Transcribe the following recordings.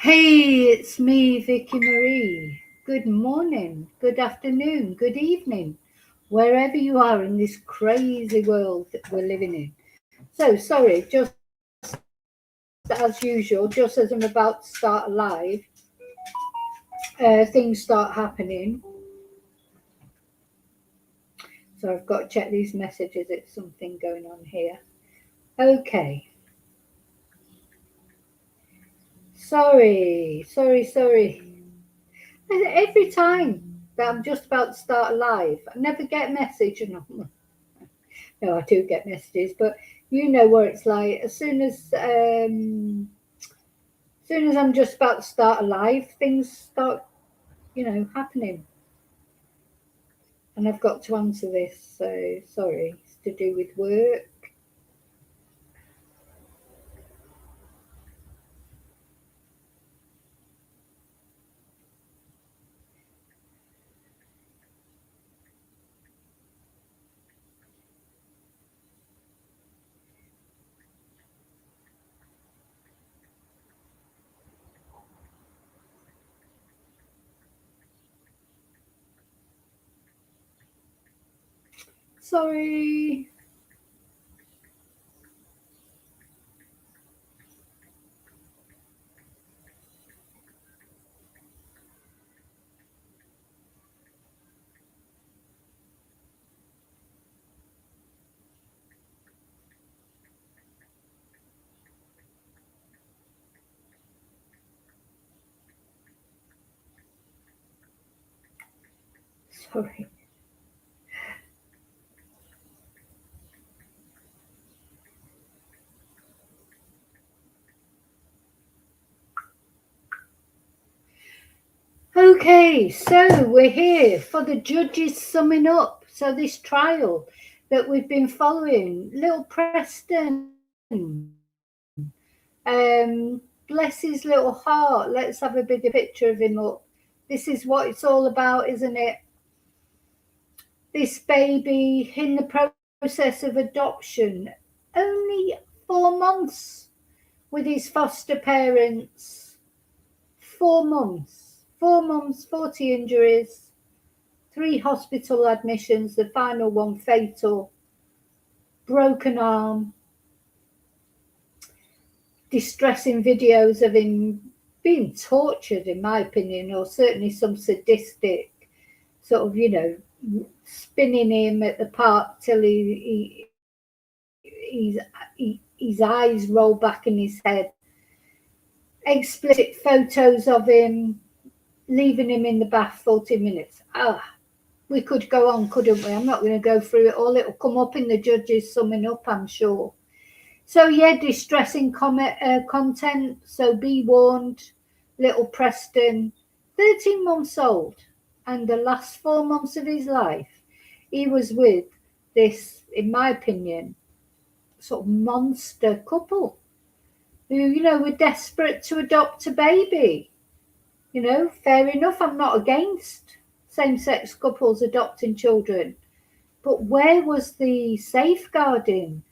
Hey, it's me, Vicky Marie. Good morning, good afternoon, good evening, wherever you are in this crazy world that we're living in. So, sorry, just as usual, just as I'm about to start live, things start happening. So, I've got to check these messages. It's something going on here. Okay. Sorry. Every time that I'm just about to start live, I never get a message. No, I do get messages, but you know what it's like. As soon as I'm just about to start a live, things start, happening, and I've got to answer this. So sorry, it's to do with work. Sorry. Sorry. Okay, so we're here for the judges summing up. So this trial that we've been following, little Preston, bless his little heart. Let's have a bigger picture of him up. This is what it's all about, isn't it? This baby in the process of adoption, only 4 months with his foster parents. 4 months. 4 months, 40 injuries, 3 hospital admissions, the final one fatal, broken arm, distressing videos of him being tortured, in my opinion, or certainly some sadistic sort of, spinning him at the park till his eyes roll back in his head. Explicit photos of him leaving him in the bath 40 minutes. We could go on, couldn't we? I'm not going to go through it all. It'll come up in the judges summing up, I'm sure. So yeah, distressing content. So be warned, little Preston, 13 months old, and the last 4 months of his life, he was with this, in my opinion, sort of monster couple who, were desperate to adopt a baby. Fair enough. I'm not against same-sex couples adopting children, but where was the safeguarding?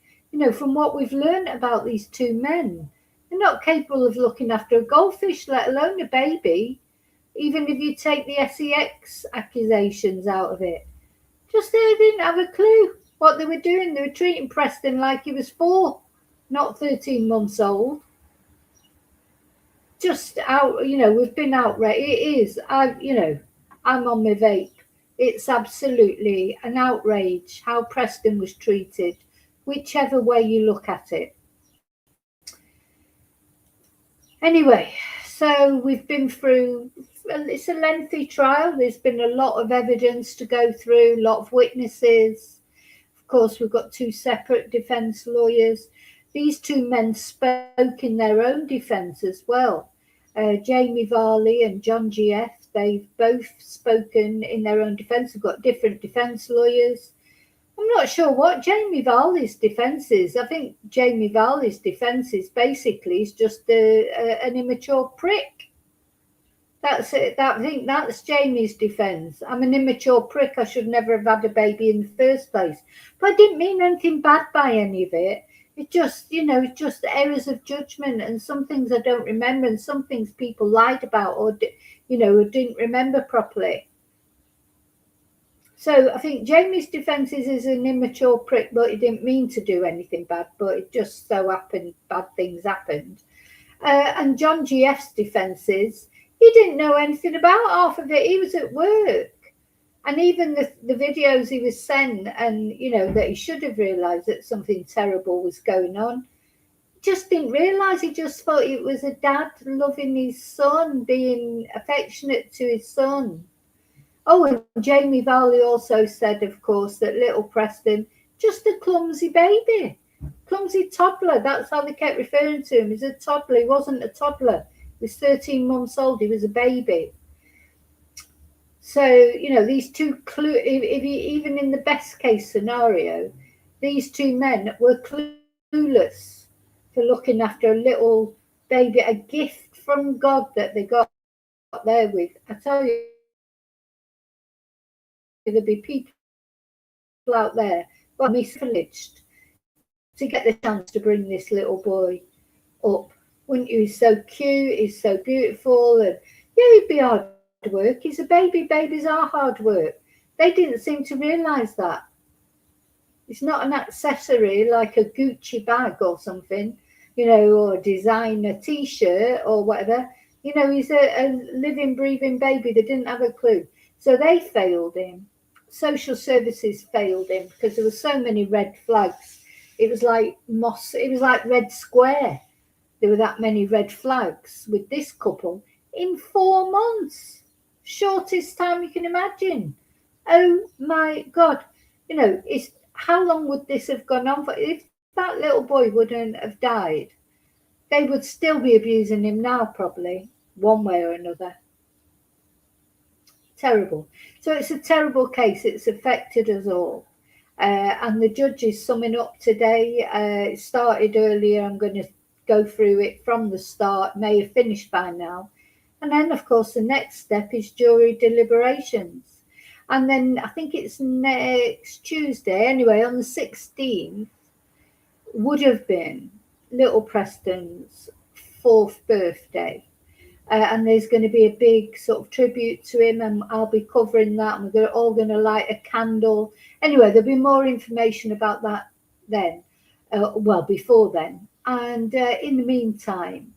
From what we've learned about these two men, they're not capable of looking after a goldfish, let alone a baby, even if you take the sex accusations out of it. Just they didn't have a clue what they were doing. They were treating Preston like he was 4, not 13 months old. Just out, we've been outraged. It is, I'm on my vape. It's absolutely an outrage how Preston was treated, whichever way you look at it. Anyway, so we've been through, it's a lengthy trial. There's been a lot of evidence to go through, a lot of witnesses. Of course, we've got 2 separate defence lawyers. These 2 men spoke in their own defence as well. Jamie Varley and John GF, they've both spoken in their own defence. We've got different defence lawyers. I'm not sure what Jamie Varley's defence is. I think Jamie Varley's defence is basically is just an immature prick. That's it. I think that's Jamie's defence. I'm an immature prick. I should never have had a baby in the first place. But I didn't mean anything bad by any of it. It just, it's just errors of judgment, and some things I don't remember, and some things people lied about or, or didn't remember properly. So I think Jamie's defence is an immature prick, but he didn't mean to do anything bad, but it just so happened bad things happened. And John GF's defence is he didn't know anything about half of it. He was at work. And even the videos he was sent, and, that he should have realised that something terrible was going on, just didn't realise. He just thought it was a dad loving his son, being affectionate to his son. Oh, and Jamie Varley also said, of course, that little Preston, just a clumsy baby, clumsy toddler. That's how they kept referring to him. He's a toddler. He wasn't a toddler. He was 13 months old. He was a baby. So, these two, even in the best case scenario, these two men were clueless for looking after a little baby, a gift from God that they got there with. I tell you, there'll be people out there who are misprivileged to get the chance to bring this little boy up. Wouldn't you? He's so cute, he's so beautiful, and yeah, he'd be hard work. He's a baby. Babies are hard work. They didn't seem to realise that. It's not an accessory like a Gucci bag or something, or designer t-shirt or whatever. He's a living, breathing baby. They didn't have a clue. So they failed him. Social services failed him because there were so many red flags. It was like Red Square. There were that many red flags with this couple in 4 months. Shortest time you can imagine. Oh my God. It's how long would this have gone on for? If that little boy wouldn't have died, they would still be abusing him now, probably, one way or another. Terrible. So it's a terrible case. It's affected us all. And the judge is summing up today. It started earlier. I'm going to go through it from the start. May have finished by now. And then, of course, the next step is jury deliberations. And then I think it's next Tuesday, anyway, on the 16th, would have been little Preston's 4th birthday. And there's going to be a big sort of tribute to him, and I'll be covering that. And we're all going to light a candle. Anyway, there'll be more information about that then, before then. And in the meantime,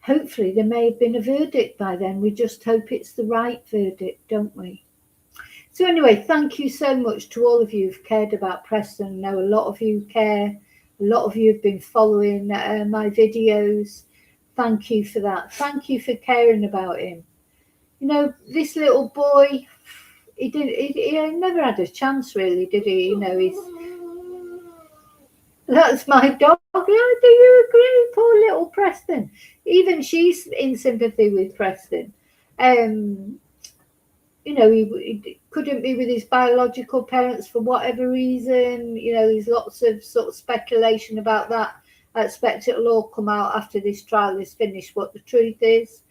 hopefully there may have been a verdict by then. We just hope it's the right verdict, don't we? So anyway, thank you so much to all of you who've cared about Preston. I know a lot of you care. A lot of you have been following my videos. Thank you for that. Thank you for caring about him. This little boy, he never had a chance really, did he? That's my dog. Yeah, do you agree? Poor little Preston. Even she's in sympathy with Preston. He couldn't be with his biological parents for whatever reason. There's lots of sort of speculation about that. I expect it'll all come out after this trial is finished, what the truth is.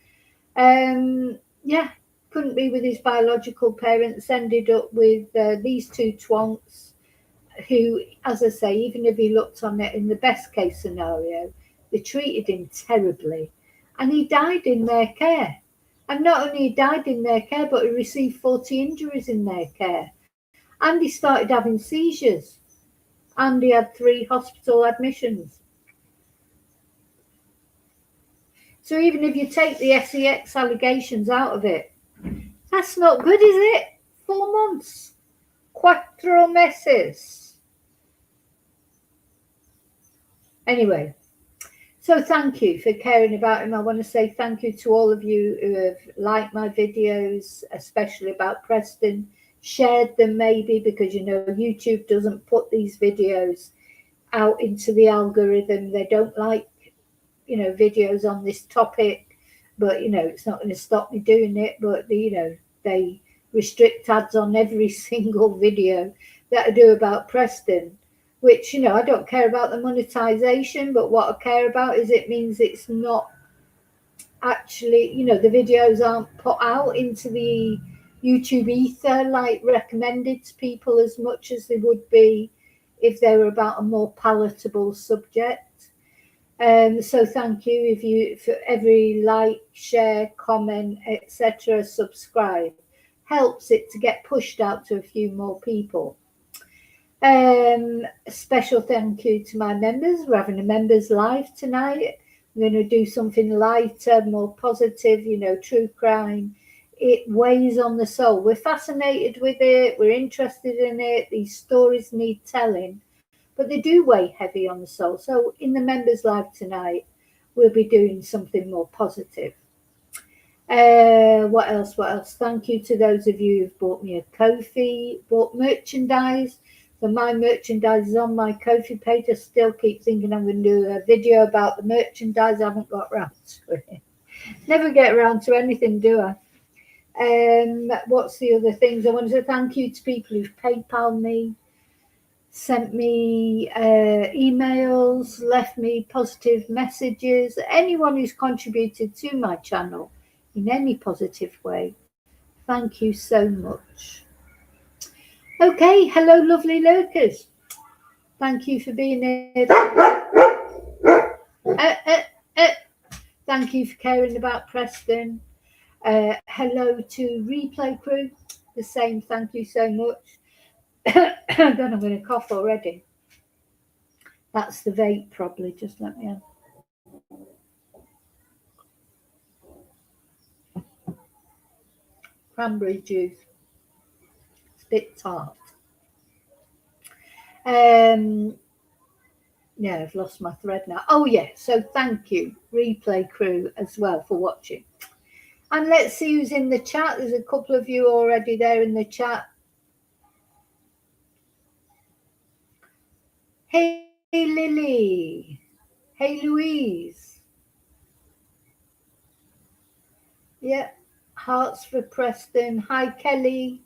Couldn't be with his biological parents, ended up with these two twonks who, as I say, even if he looked on it in the best case scenario, they treated him terribly. And he died in their care. And not only he died in their care, but he received 40 injuries in their care. And he started having seizures. And he had 3 hospital admissions. So even if you take the SEX allegations out of it, that's not good, is it? 4 months. 4 meses. Anyway. So thank you for caring about him. I want to say thank you to all of you who have liked my videos, especially about Preston, shared them maybe, because YouTube doesn't put these videos out into the algorithm. They don't like, videos on this topic, but, it's not going to stop me doing it. But, they restrict ads on every single video that I do about Preston. Which, I don't care about the monetization, but what I care about is it means it's not actually, the videos aren't put out into the YouTube ether, like recommended to people as much as they would be if they were about a more palatable subject. So thank you if you for every like, share, comment, etc. Subscribe helps it to get pushed out to a few more people. A special thank you to my members. We're having a members live tonight. We're going to do something lighter, more positive, true crime. It weighs on the soul. We're fascinated with it. We're interested in it. These stories need telling, but they do weigh heavy on the soul. So in the members live tonight, we'll be doing something more positive. What else? Thank you to those of you who've bought me a Ko-fi, bought merchandise. So my merchandise is on my Ko-fi page. I still keep thinking I'm going to do a video about the merchandise. I haven't got around to it. Never get around to anything, do I? What's the other things? I want to say thank you to people who've PayPal me, sent me emails, left me positive messages. Anyone who's contributed to my channel in any positive way, thank you so much. Okay, hello lovely lurkers. Thank you for being here. Thank you for caring about Preston. Hello to replay crew. The same, thank you so much. God, I'm going to cough already. That's the vape probably, just let me have. Cranberry juice. It's a bit tart. Yeah, I've lost my thread now. Oh yeah, so thank you, replay crew, as well for watching. And let's see who's in the chat. There's a couple of you already there in the chat. Hey Lily. Hey Louise. Yeah, hearts for Preston. Hi Kelly.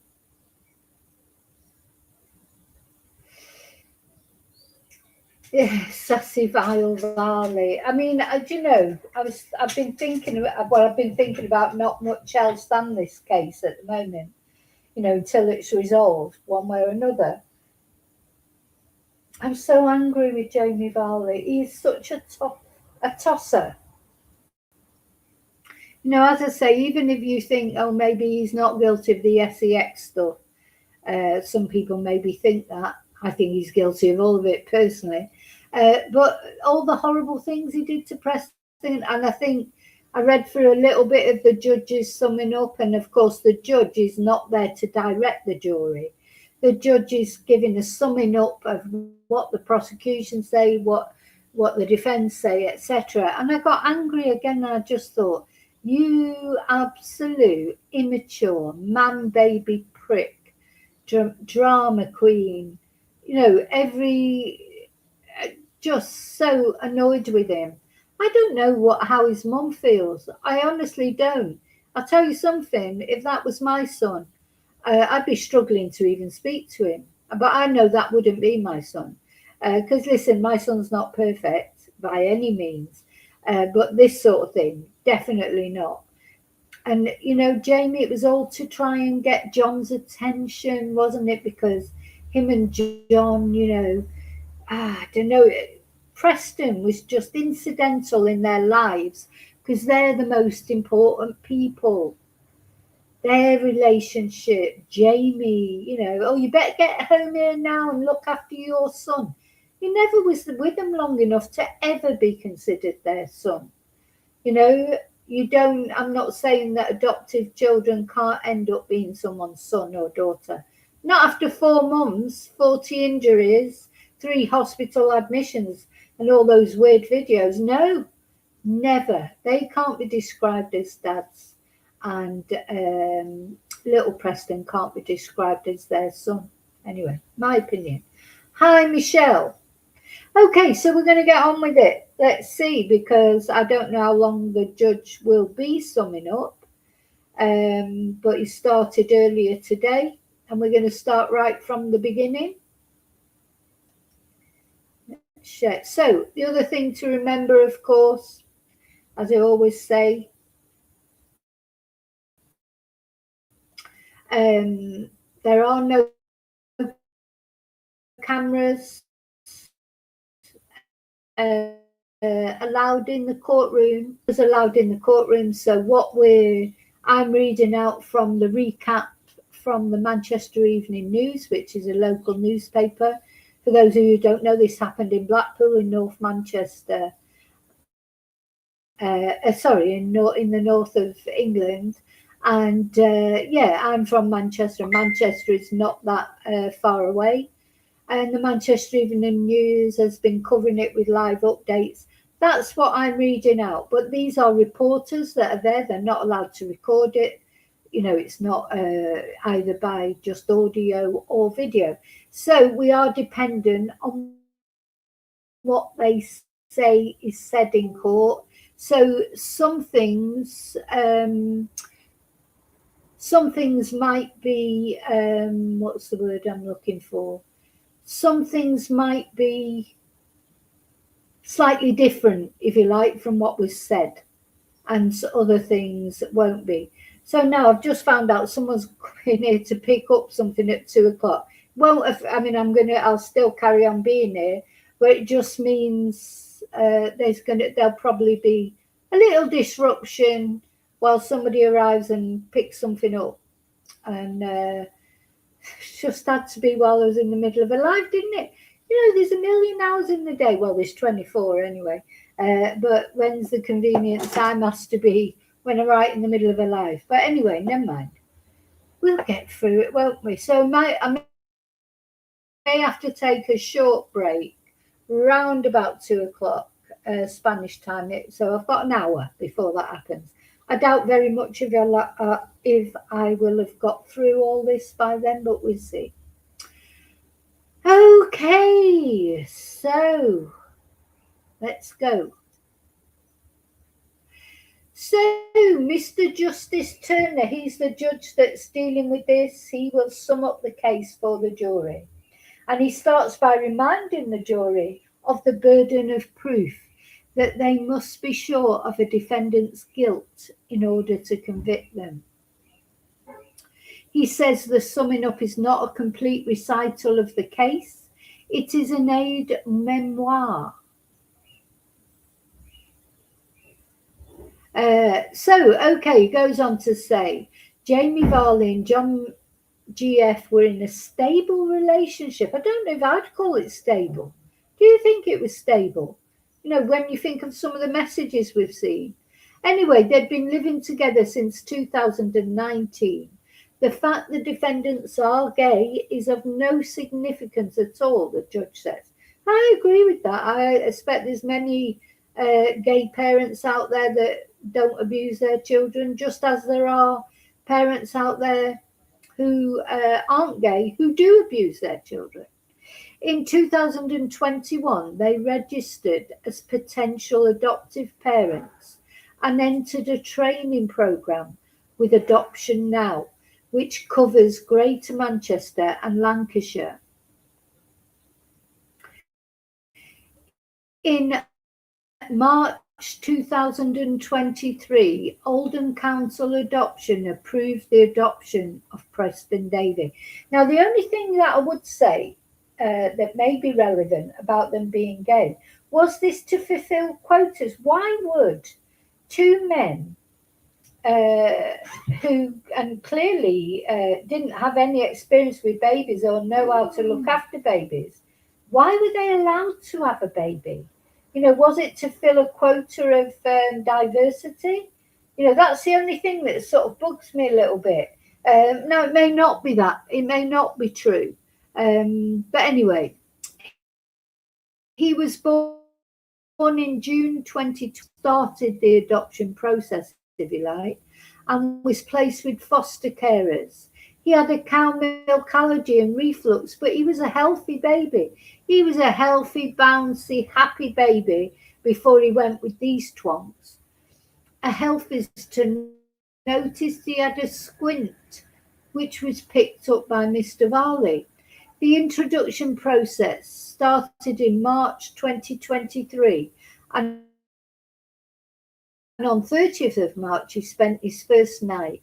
Yeah, sassy vile Varley. I mean, I've been thinking about not much else than this case at the moment, until it's resolved one way or another. I'm so angry with Jamie Varley. He's such a tosser. As I say, even if you think, oh, maybe he's not guilty of the SEX stuff, some people maybe think that. I think he's guilty of all of it personally. But all the horrible things he did to Preston, and I think I read through a little bit of the judge's summing up, and of course the judge is not there to direct the jury. The judge is giving a summing up of what the prosecution say, what the defence say, etc. And I got angry again, and I just thought, you absolute immature man-baby prick, drama queen, just so annoyed with him. I don't know how his mum feels. I honestly don't. I'll tell you something, if that was my son, I'd be struggling to even speak to him. But I know that wouldn't be my son. Because listen, my son's not perfect by any means. But this sort of thing, definitely not. And, Jamie, it was all to try and get John's attention, wasn't it? Because him and John, I don't know, Preston was just incidental in their lives because they're the most important people. Their relationship, Jamie, oh, you better get home here now and look after your son. He never was with them long enough to ever be considered their son. I'm not saying that adoptive children can't end up being someone's son or daughter. Not after 4 months, 40 injuries, 3 hospital admissions, and all those weird videos. No, never. They can't be described as dads. And little Preston can't be described as their son. Anyway, my opinion. Hi, Michelle. Okay, so we're going to get on with it. Let's see, because I don't know how long the judge will be summing up. But he started earlier today, and we're going to start right from the beginning. So the other thing to remember, of course, as I always say, there are no cameras allowed in the courtroom. Was allowed in the courtroom. So I'm reading out from the recap from the Manchester Evening News, which is a local newspaper. For those of you who don't know, this happened in Blackpool in North Manchester. In the north of England. And I'm from Manchester. Manchester is not that far away. And the Manchester Evening News has been covering it with live updates. That's what I'm reading out. But these are reporters that are there. They're not allowed to record it. It's not either by just audio or video. So we are dependent on what they say is said in court. So some things might be, what's the word I'm looking for? Some things might be slightly different, if you like, from what was said, and other things won't be. So now I've just found out someone's in here to pick up something at 2:00. I'll still carry on being here, but it just means there'll probably be a little disruption while somebody arrives and picks something up. And just had to be while I was in the middle of a live, didn't it? There's a million hours in the day. Well, there's 24 anyway. But when's the convenient time has to be when I'm right in the middle of a live. But anyway, never mind. We'll get through it, won't we? So I may have to take a short break round about 2:00 Spanish time. So I've got an hour before that happens. I doubt very much if I will have got through all this by then, but we'll see. Okay, so let's go. So, Mr. Justice Turner, he's the judge that's dealing with this. He will sum up the case for the jury. And he starts by reminding the jury of the burden of proof, that they must be sure of a defendant's guilt in order to convict them. He says the summing up is not a complete recital of the case. It is an aide-memoire. He goes on to say, Jamie Varley and John GF were in a stable relationship. I don't know if I'd call it stable. Do you think it was stable? When you think of some of the messages we've seen. Anyway, they'd been living together since 2019. The fact the defendants are gay is of no significance at all, the judge says. I agree with that. I expect there's many gay parents out there that don't abuse their children, just as there are parents out there who aren't gay who do abuse their children. In 2021, they registered as potential adoptive parents and entered a training program with Adoption Now, which covers Greater Manchester and Lancashire. In March 2023, Oldham Council Adoption approved the adoption of Preston Davey. Now, the only thing that I would say that may be relevant about them being gay was this to fulfill quotas. Why would two men who clearly didn't have any experience with babies or know how to look after babies, why were they allowed to have a baby? Was it to fill a quota of diversity? That's the only thing that sort of bugs me a little bit. Now, it may not be that. It may not be true. But anyway, he was born in June 2020, started the adoption process, if you like, and was placed with foster carers. He had a cow milk allergy and reflux, but he was a healthy baby. He was a healthy, bouncy, happy baby before he went with these twonks. A health visitor noticed he had a squint, which was picked up by Mr. Varley. The introduction process started in March 2023, and on 30th of March, he spent his first night.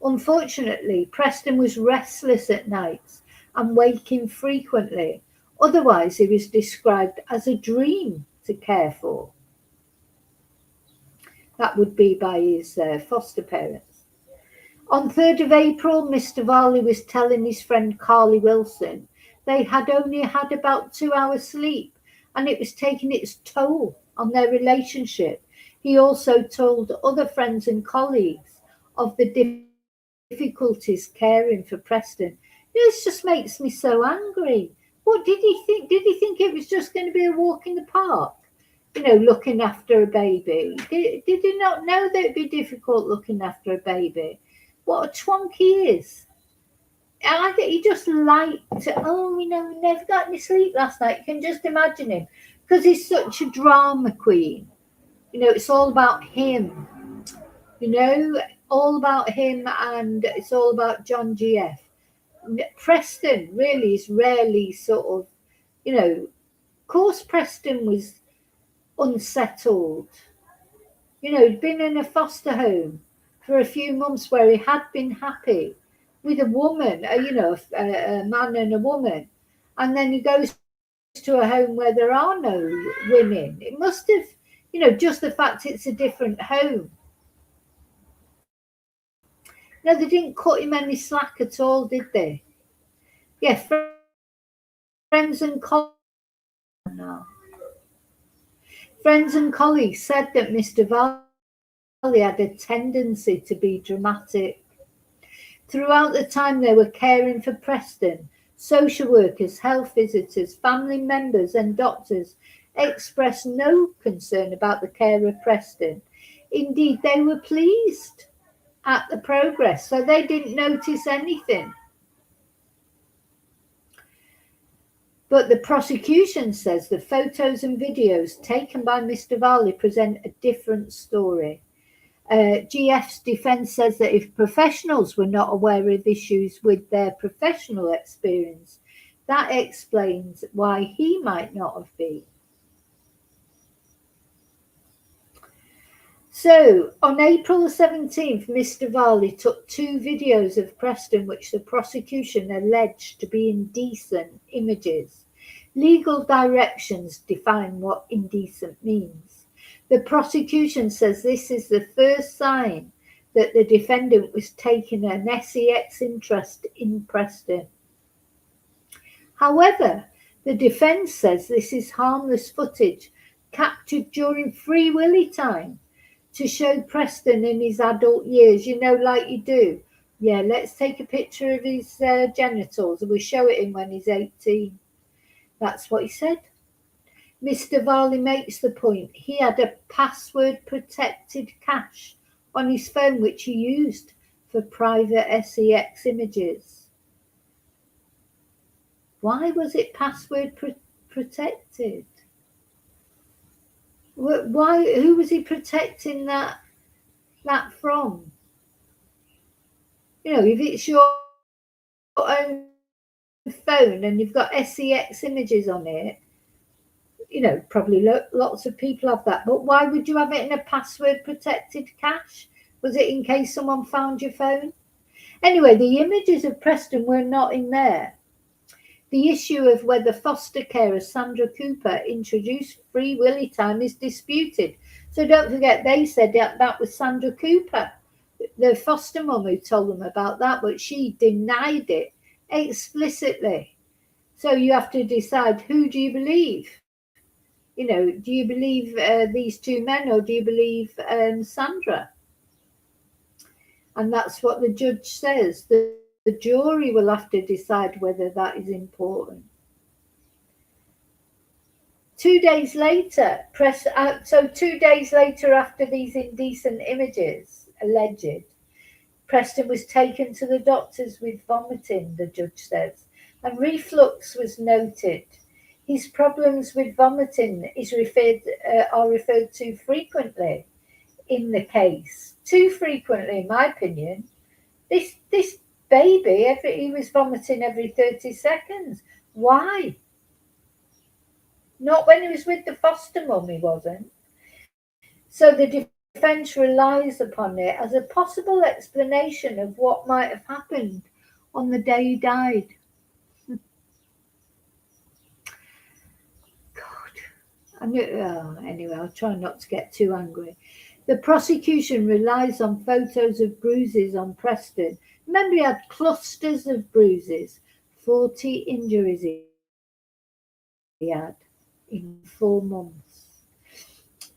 Unfortunately, Preston was restless at nights and waking frequently. Otherwise, he was described as a dream to care for. That would be by his foster parents. On 3rd of April, Mr. Varley was telling his friend Carly Wilson they had only had about 2 hours sleep and it was taking its toll on their relationship. He also told other friends and colleagues of the difficulties caring for Preston. This just makes me so angry. What did he think? Did he think it was just going to be a walk in the park? Looking after a baby. Did he not know that it'd be difficult looking after a baby? What a twonk he is. I think he just liked to, we never got any sleep last night. You can just imagine him. Because he's such a drama queen. It's all about him. All about him, and it's all about John GF. Preston really is rarely sort of, of course Preston was unsettled. He'd been in a foster home for a few months where he had been happy with a woman, a man and a woman. And then he goes to a home where there are no women. It must have, just the fact it's a different home. No, they didn't cut him any slack at all, did they? Yeah, friends and colleagues. No. Friends and colleagues said that Mr. Varley had a tendency to be dramatic. Throughout the time they were caring for Preston, social workers, health visitors, family members and doctors expressed no concern about the care of Preston. Indeed, they were pleased at the progress, so they didn't notice anything. But the prosecution says the photos and videos taken by Mr. Varley present a different story. GF's defence says that if professionals were not aware of issues with their professional experience, that explains why he might not have been. So, on April 17th, Mr. Varley took 2 videos of Preston which the prosecution alleged to be indecent images. Legal directions define what indecent means. The prosecution says this is the first sign that the defendant was taking an sex interest in Preston. However, the defence says this is harmless footage captured during Free Willy time to show Preston in his adult years, like you do. Yeah, let's take a picture of his genitals and we'll show it him when he's 18. That's what he said. Mr. Varley makes the point he had a password-protected cache on his phone which he used for private sex images. Why was it password protected? Why? Who was he protecting that from? If it's your own phone and you've got sex images on it, probably lots of people have that. But why would you have it in a password protected cache? Was it in case someone found your phone? Anyway, the images of Preston were not in there. The issue of whether foster carer Sandra Cooper introduced Free Willy time is disputed. So don't forget, they said that was Sandra Cooper, the foster mum, who told them about that, but she denied it explicitly. So you have to decide, who do you believe? Do you believe these 2 men or do you believe Sandra? And that's what the judge says. The jury will have to decide whether that is important. 2 days later, 2 days later after these indecent images, alleged, Preston was taken to the doctors with vomiting, the judge says, and reflux was noted. His problems with vomiting are referred to frequently in the case. Too frequently, in my opinion. This baby, he was vomiting every 30 seconds. Why? Not when he was with the foster mum, he wasn't. So the defence relies upon it as a possible explanation of what might have happened on the day he died. Anyway, I'll try not to get too angry. The prosecution relies on photos of bruises on Preston. Remember, he had clusters of bruises, 40 injuries he had in 4 months.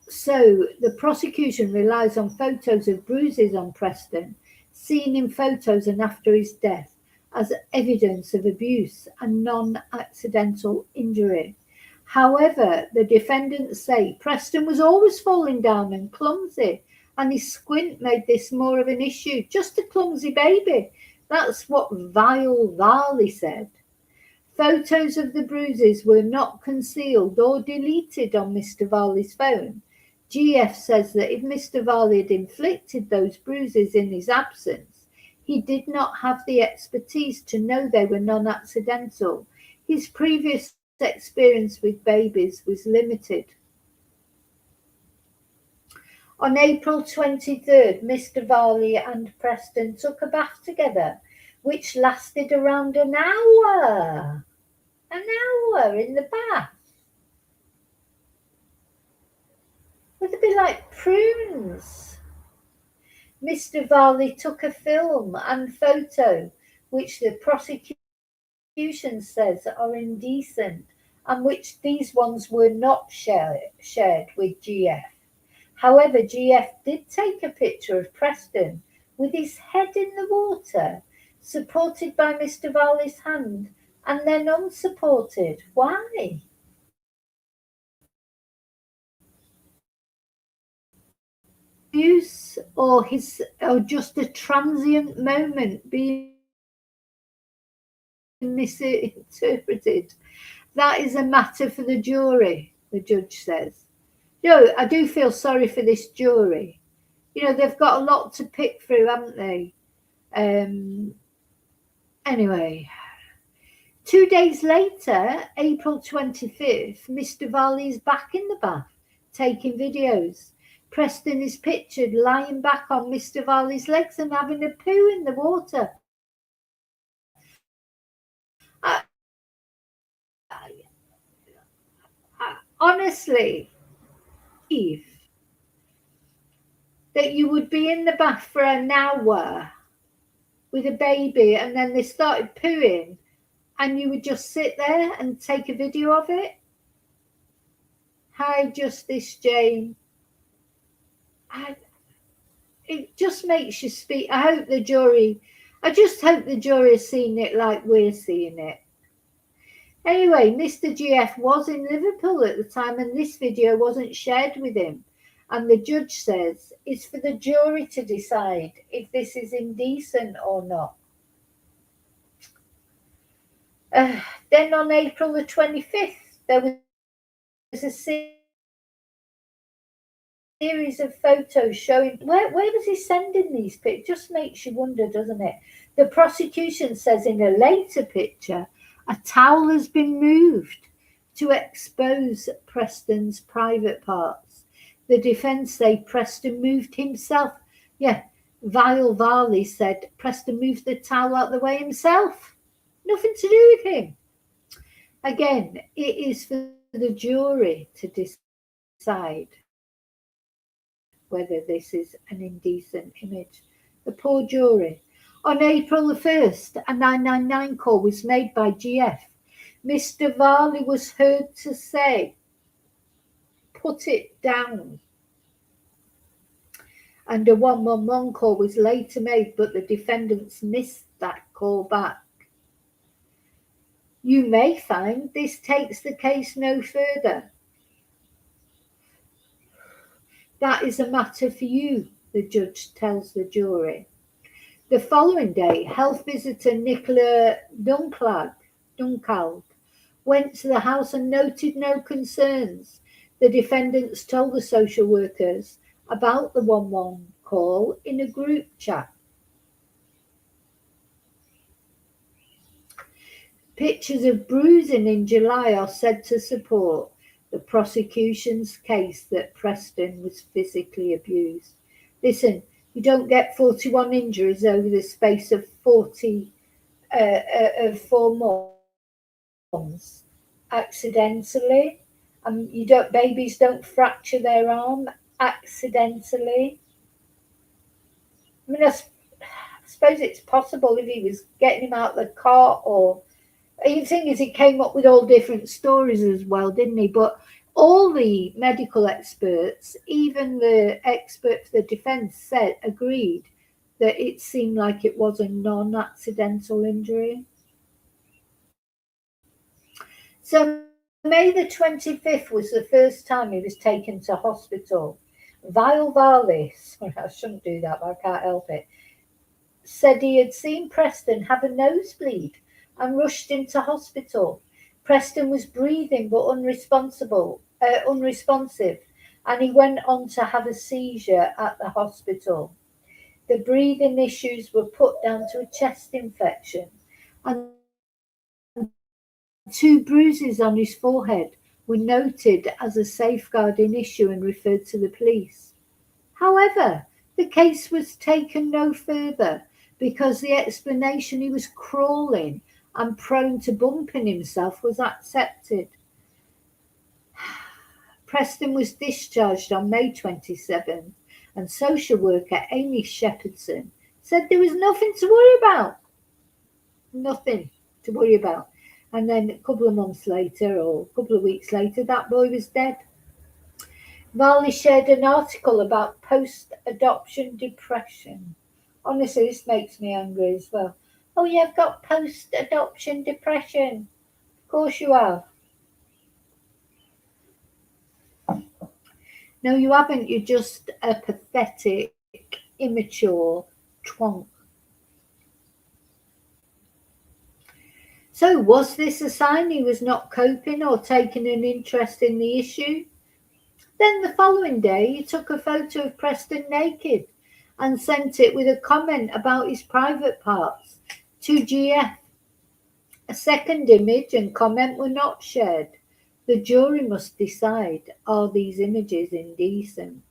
So the prosecution relies on photos of bruises on Preston, seen in photos and after his death, as evidence of abuse and non-accidental injury. However, the defendants say Preston was always falling down and clumsy, and his squint made this more of an issue. Just a clumsy baby. That's what Vile Varley said. Photos of the bruises were not concealed or deleted on Mr. Varley's phone. GF says that if Mr. Varley had inflicted those bruises in his absence, he did not have the expertise to know they were non-accidental. His previous experience with babies was limited. On April 23rd, Mr. Varley and Preston took a bath together, which lasted around an hour. An hour in the bath. Would it be like prunes? Mr. Varley took a film and photo, which the prosecution says are indecent, and which these ones were not shared with GF. However, GF did take a picture of Preston with his head in the water, supported by Mr. Varley's hand, and then unsupported. Why? Abuse or just a transient moment being misinterpreted. That is a matter for the jury, the judge says. I do feel sorry for this jury. They've got a lot to pick through, haven't they? Anyway, 2 days later, April 25th, Mr. Varley is back in the bath, taking videos. Preston is pictured lying back on Mr. Varley's legs and having a poo in the water. Honestly, that you would be in the bath for an hour with a baby and then they started pooing and you would just sit there and take a video of it? Hi, Justice Jane. It just makes you speak. I just hope the jury has seen it like we're seeing it. Anyway, Mr. GF was in Liverpool at the time and this video wasn't shared with him. And the judge says it's for the jury to decide if this is indecent or not. Then on April the 25th, there was a series of photos showing where was he sending these pictures? Just makes you wonder, doesn't it? The prosecution says in a later picture, a towel has been moved to expose Preston's private parts. The defence say Preston moved himself. Yeah, Vile Varley said Preston moved the towel out of the way himself. Nothing to do with him. Again, it is for the jury to decide whether this is an indecent image. The poor jury. On April the 1st, a 999 call was made by GF. Mr. Varley was heard to say, "Put it down." And a 111 call was later made, but the defendants missed that call back. You may find this takes the case no further. That is a matter for you, the judge tells the jury. The following day, health visitor Nicola Duncalg went to the house and noted no concerns. The defendants told the social workers about the 111 call in a group chat. Pictures of bruising in July are said to support the prosecution's case that Preston was physically abused. Listen, you don't get 41 injuries over the space of 4 months accidentally, Babies don't fracture their arm accidentally. I mean, I suppose it's possible if he was getting him out of the car, or the thing is, he came up with all different stories as well, didn't he? But all the medical experts, even the expert for the defence, agreed that it seemed like it was a non-accidental injury. So May the 25th was the first time he was taken to hospital. Varley, sorry, I shouldn't do that, but I can't help it, said he had seen Preston have a nosebleed and rushed him to hospital. Preston was breathing but unresponsive, and he went on to have a seizure at the hospital. The breathing issues were put down to a chest infection, and 2 bruises on his forehead were noted as a safeguarding issue and referred to the police. However, the case was taken no further because the explanation he was crawling and prone to bumping himself was accepted. Preston was discharged on May 27th, and social worker Amy Shepherdson said there was nothing to worry about. Nothing to worry about. And then a couple of months later, or a couple of weeks later, that boy was dead. Varley shared an article about post-adoption depression. Honestly, this makes me angry as well. Oh, you've got post-adoption depression. Of course you have. No, you haven't. You're just a pathetic, immature twonk. So was this a sign he was not coping or taking an interest in the issue? Then the following day, he took a photo of Preston naked and sent it with a comment about his private parts to GF. A second image and comment were not shared. The jury must decide, are these images indecent?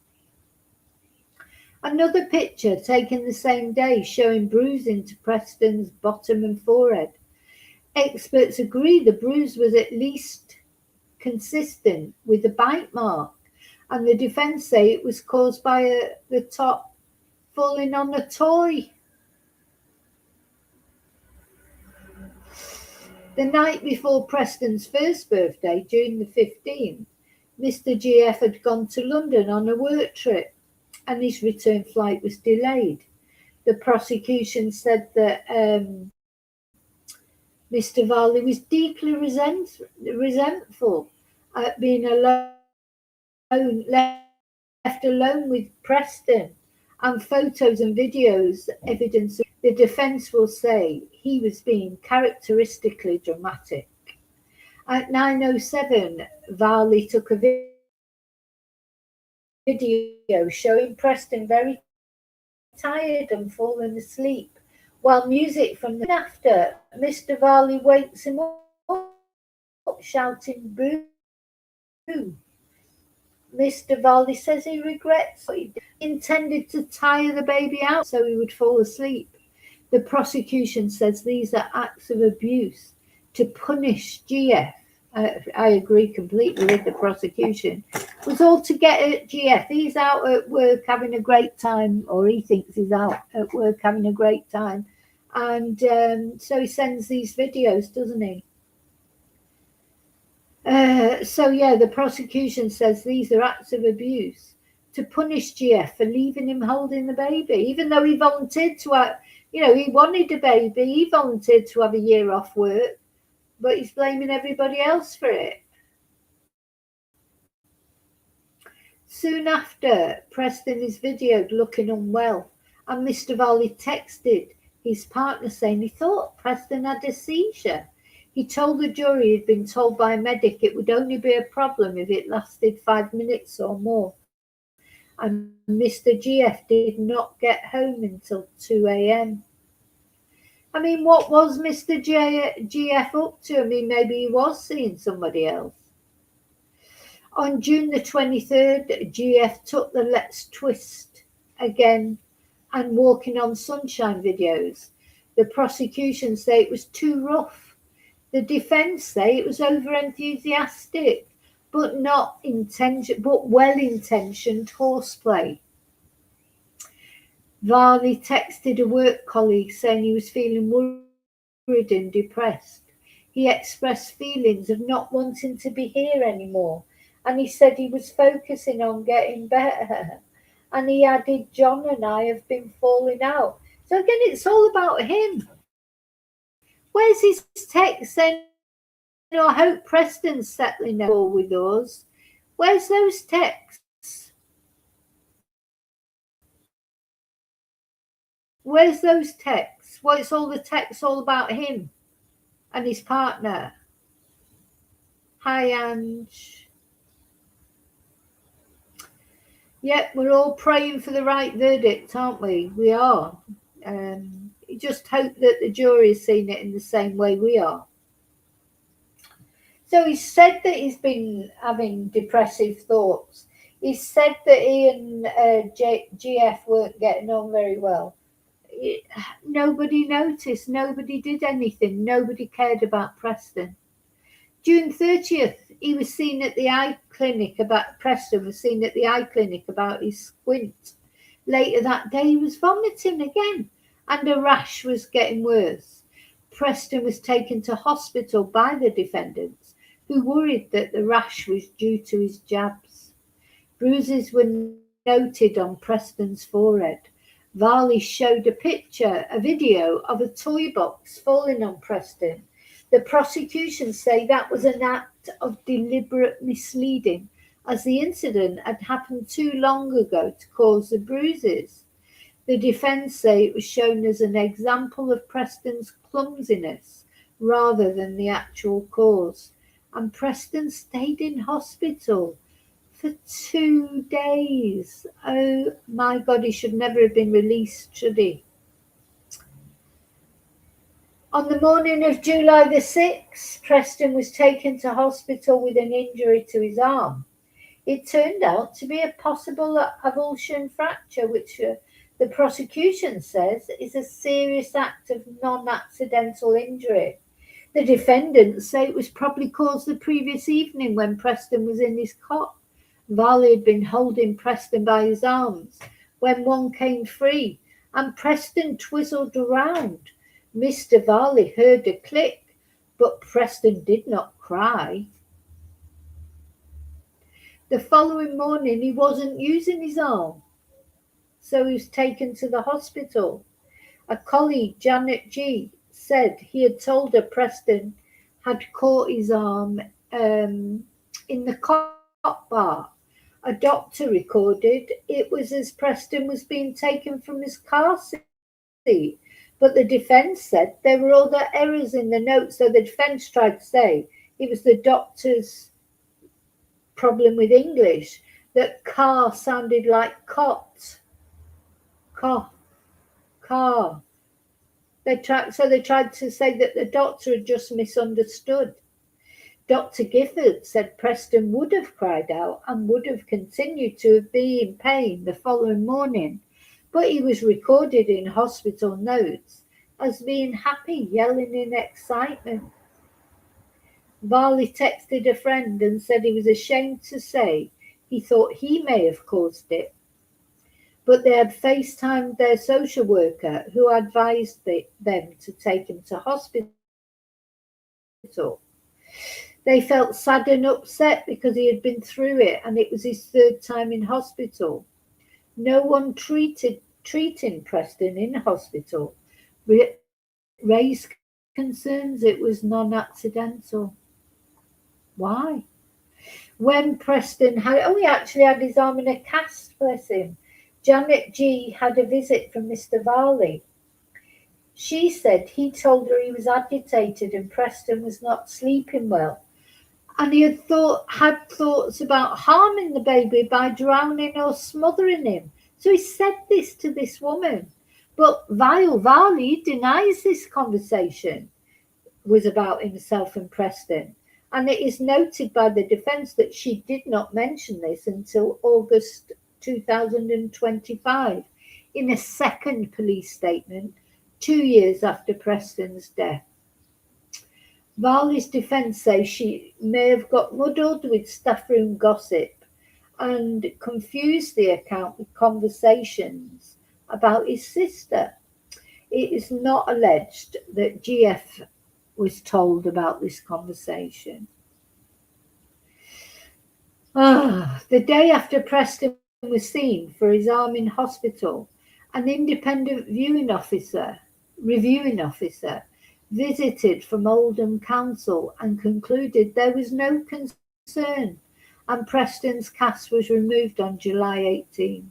Another picture taken the same day showing bruising to Preston's bottom and forehead. Experts agree the bruise was at least consistent with the bite mark, and the defence say it was caused by the top falling on a toy. The night before Preston's first birthday, June the 15th, Mr. GF had gone to London on a work trip, and his return flight was delayed. The prosecution said that Mr. Varley was deeply resentful at being left alone with Preston, and photos and videos evidence the defence will say he was being characteristically dramatic. At 9:07, Varley took a video showing Preston very tired and fallen asleep, while music from the after Mr. Varley wakes him up, shouting boo. Mr. Varley says he regrets he intended to tire the baby out so he would fall asleep. The prosecution says these are acts of abuse to punish GF. I agree completely with the prosecution. It was all to get at GF. He's out at work having a great time, or he thinks he's out at work having a great time. And so he sends these videos, doesn't he? The prosecution says these are acts of abuse to punish GF for leaving him holding the baby, even though he volunteered to have, he wanted a baby, he volunteered to have a year off work, but he's blaming everybody else for it. Soon after, Preston is videoed looking unwell, and Mr. Varley texted his partner saying he thought Preston had a seizure. He told the jury he'd been told by a medic it would only be a problem if it lasted 5 minutes or more. And Mr. GF did not get home until 2 a.m. I mean, what was Mr. GF up to? I mean, maybe he was seeing somebody else. On June the 23rd, GF took the Let's Twist again and Walking on Sunshine videos. The prosecution say it was too rough. The defence say it was over-enthusiastic, but well-intentioned horseplay. Varley texted a work colleague saying he was feeling worried and depressed. He expressed feelings of not wanting to be here anymore, and he said he was focusing on getting better. And he added, John and I have been falling out. So again, it's all about him. Where's his text saying, I hope Preston's settling down with us? Where's those texts? Where's those texts? What's all the texts all about him and his partner? Hi, Ange. Yeah, we're all praying for the right verdict, aren't we? We are. Just hope that the jury's seen it in the same way we are. So he said that he's been having depressive thoughts. He said that he and GF weren't getting on very well. Nobody noticed. Nobody did anything. Nobody cared about Preston. June 30th, he was seen at the eye clinic Preston was seen at the eye clinic about his squint. Later that day, he was vomiting again, and a rash was getting worse. Preston was taken to hospital by the defendants, who worried that the rash was due to his jabs. Bruises were noted on Preston's forehead. Varley showed a video of a toy box falling on Preston. The prosecution say that was an act of deliberate misleading, as the incident had happened too long ago to cause the bruises. The defence say it was shown as an example of Preston's clumsiness rather than the actual cause. And Preston stayed in hospital for 2 days. Oh my God, he should never have been released, should he? On the morning of July the 6th, Preston was taken to hospital with an injury to his arm. It turned out to be a possible avulsion fracture, which the prosecution says is a serious act of non-accidental injury. The defendants say it was probably caused the previous evening when Preston was in his cot. Varley had been holding Preston by his arms when one came free, and Preston twizzled around. Mr. Varley heard a click, but Preston did not cry. The following morning, he wasn't using his arm, so he was taken to the hospital. A colleague, Janet G., said he had told her Preston had caught his arm in the cot bar. A doctor recorded it was as Preston was being taken from his car seat, but the defence said there were other errors in the notes, so the defence tried to say it was the doctor's problem with English, that car sounded like cot. Car. They tried to say that the doctor had just misunderstood. Dr. Gifford said Preston would have cried out and would have continued to be in pain the following morning, but he was recorded in hospital notes as being happy, yelling in excitement. Varley texted a friend and said he was ashamed to say he thought he may have caused it, but they had FaceTimed their social worker, who advised them to take him to hospital. They felt sad and upset because he had been through it and it was his third time in hospital. No one treating Preston in hospital raised concerns it was non-accidental. Why? When Preston he actually had his arm in a cast, bless him. Janet G. had a visit from Mr. Varley. She said he told her he was agitated and Preston was not sleeping well, and he had thoughts about harming the baby by drowning or smothering him. So he said this to this woman. But Varley denies this conversation was about himself and Preston. And it is noted by the defence that she did not mention this until August 2025 in a second police statement 2 years after Preston's death. Varley's defence says she may have got muddled with staff room gossip and confused the account with conversations about his sister. It is not alleged that GF was told about this conversation. The day after Preston was seen for his arm in hospital, an independent reviewing officer visited from Oldham Council and concluded there was no concern, and Preston's cast was removed on July 18th.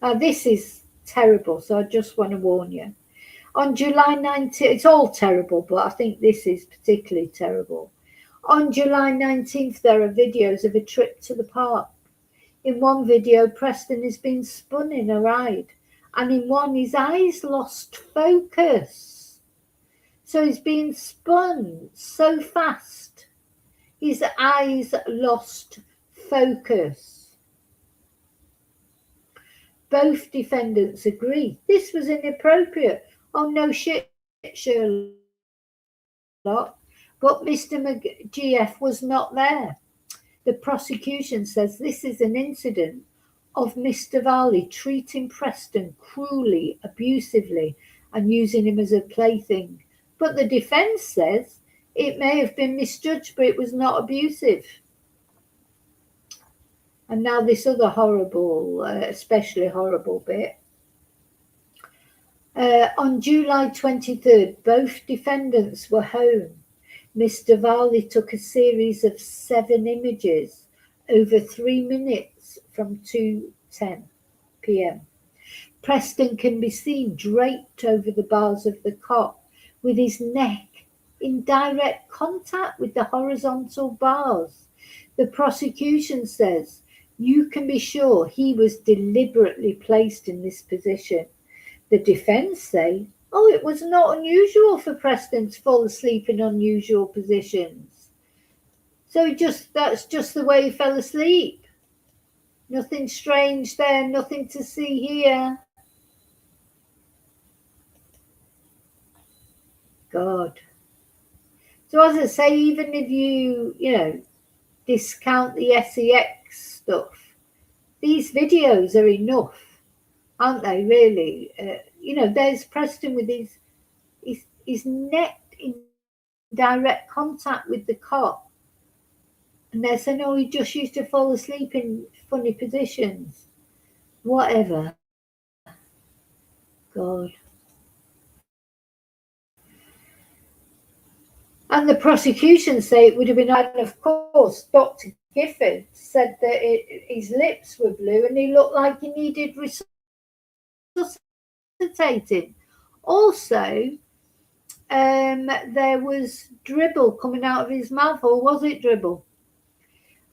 Now this is terrible, so I just want to warn you. On July 19th, it's all terrible, but I think this is particularly terrible. On July 19th, there are videos of a trip to the park. In one video, Preston is being spun in a ride, and in one, his eyes lost focus. So he's being spun so fast, his eyes lost focus. Both defendants agree this was inappropriate. Oh, no shit, Sherlock. But Mr. GF was not there. The prosecution says this is an incident of Mr. Varley treating Preston cruelly, abusively, and using him as a plaything. But the defence says it may have been misjudged, but it was not abusive. And now this other horrible, especially horrible bit. On July 23rd, both defendants were home. Mr. Varley took a series of 7 images over 3 minutes from 2:10 p.m. Preston can be seen draped over the bars of the cot with his neck in direct contact with the horizontal bars. The prosecution says you can be sure he was deliberately placed in this position. The defence say, oh, it was not unusual for Preston to fall asleep in unusual positions. So that's just the way he fell asleep. Nothing strange there, nothing to see here. God. So as I say, even if you discount the SEX stuff, these videos are enough, aren't they, really? There's Preston with his neck in direct contact with the cot. And they're saying, oh, he just used to fall asleep in funny positions. Whatever. God. And the prosecution say it would have been, and of course, Dr. Gifford said that his lips were blue and he looked like he needed resuscitating. Also, there was dribble coming out of his mouth, or was it dribble?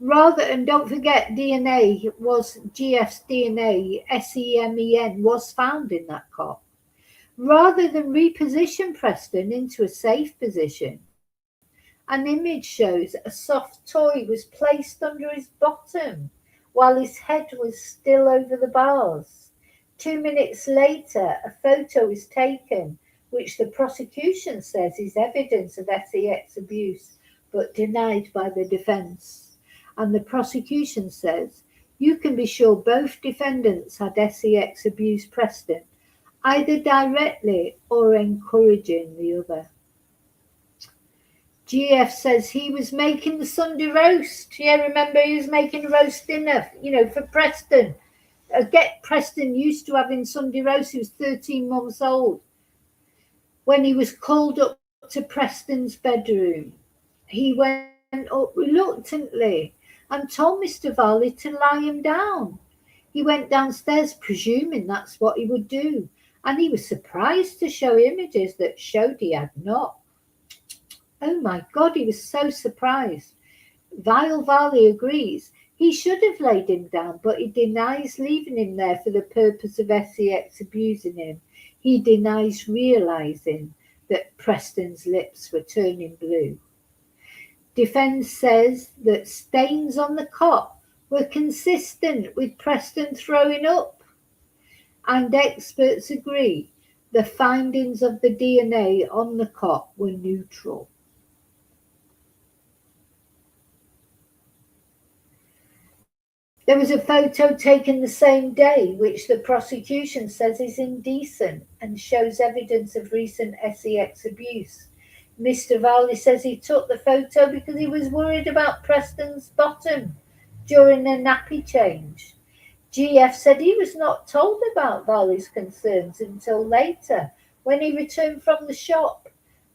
And don't forget, DNA was GF's DNA, SEMEN, was found in that cot. Rather than reposition Preston into a safe position, an image shows a soft toy was placed under his bottom while his head was still over the bars. 2 minutes later, a photo is taken, which the prosecution says is evidence of SEX abuse, but denied by the defence. And the prosecution says, you can be sure both defendants had SEX abuse Preston, either directly or encouraging the other. GF says he was making the Sunday roast. Yeah, remember he was making a roast dinner, for Preston. Get Preston used to having Sunday roast. He was 13 months old. When he was called up to Preston's bedroom, he went up reluctantly and told Mr. Varley to lie him down. He went downstairs, presuming that's what he would do, and he was surprised to show images that showed he had not. Oh my God, he was so surprised. Varley agrees he should have laid him down, but he denies leaving him there for the purpose of SEX abusing him. He denies realising that Preston's lips were turning blue. Defence says that stains on the cot were consistent with Preston throwing up, and experts agree The findings of the DNA on the cot were neutral. There was a photo taken the same day, which the prosecution says is indecent and shows evidence of recent sex abuse. Mr. Varley says he took the photo because he was worried about Preston's bottom during a nappy change. GF said he was not told about Varley's concerns until later, when he returned from the shop,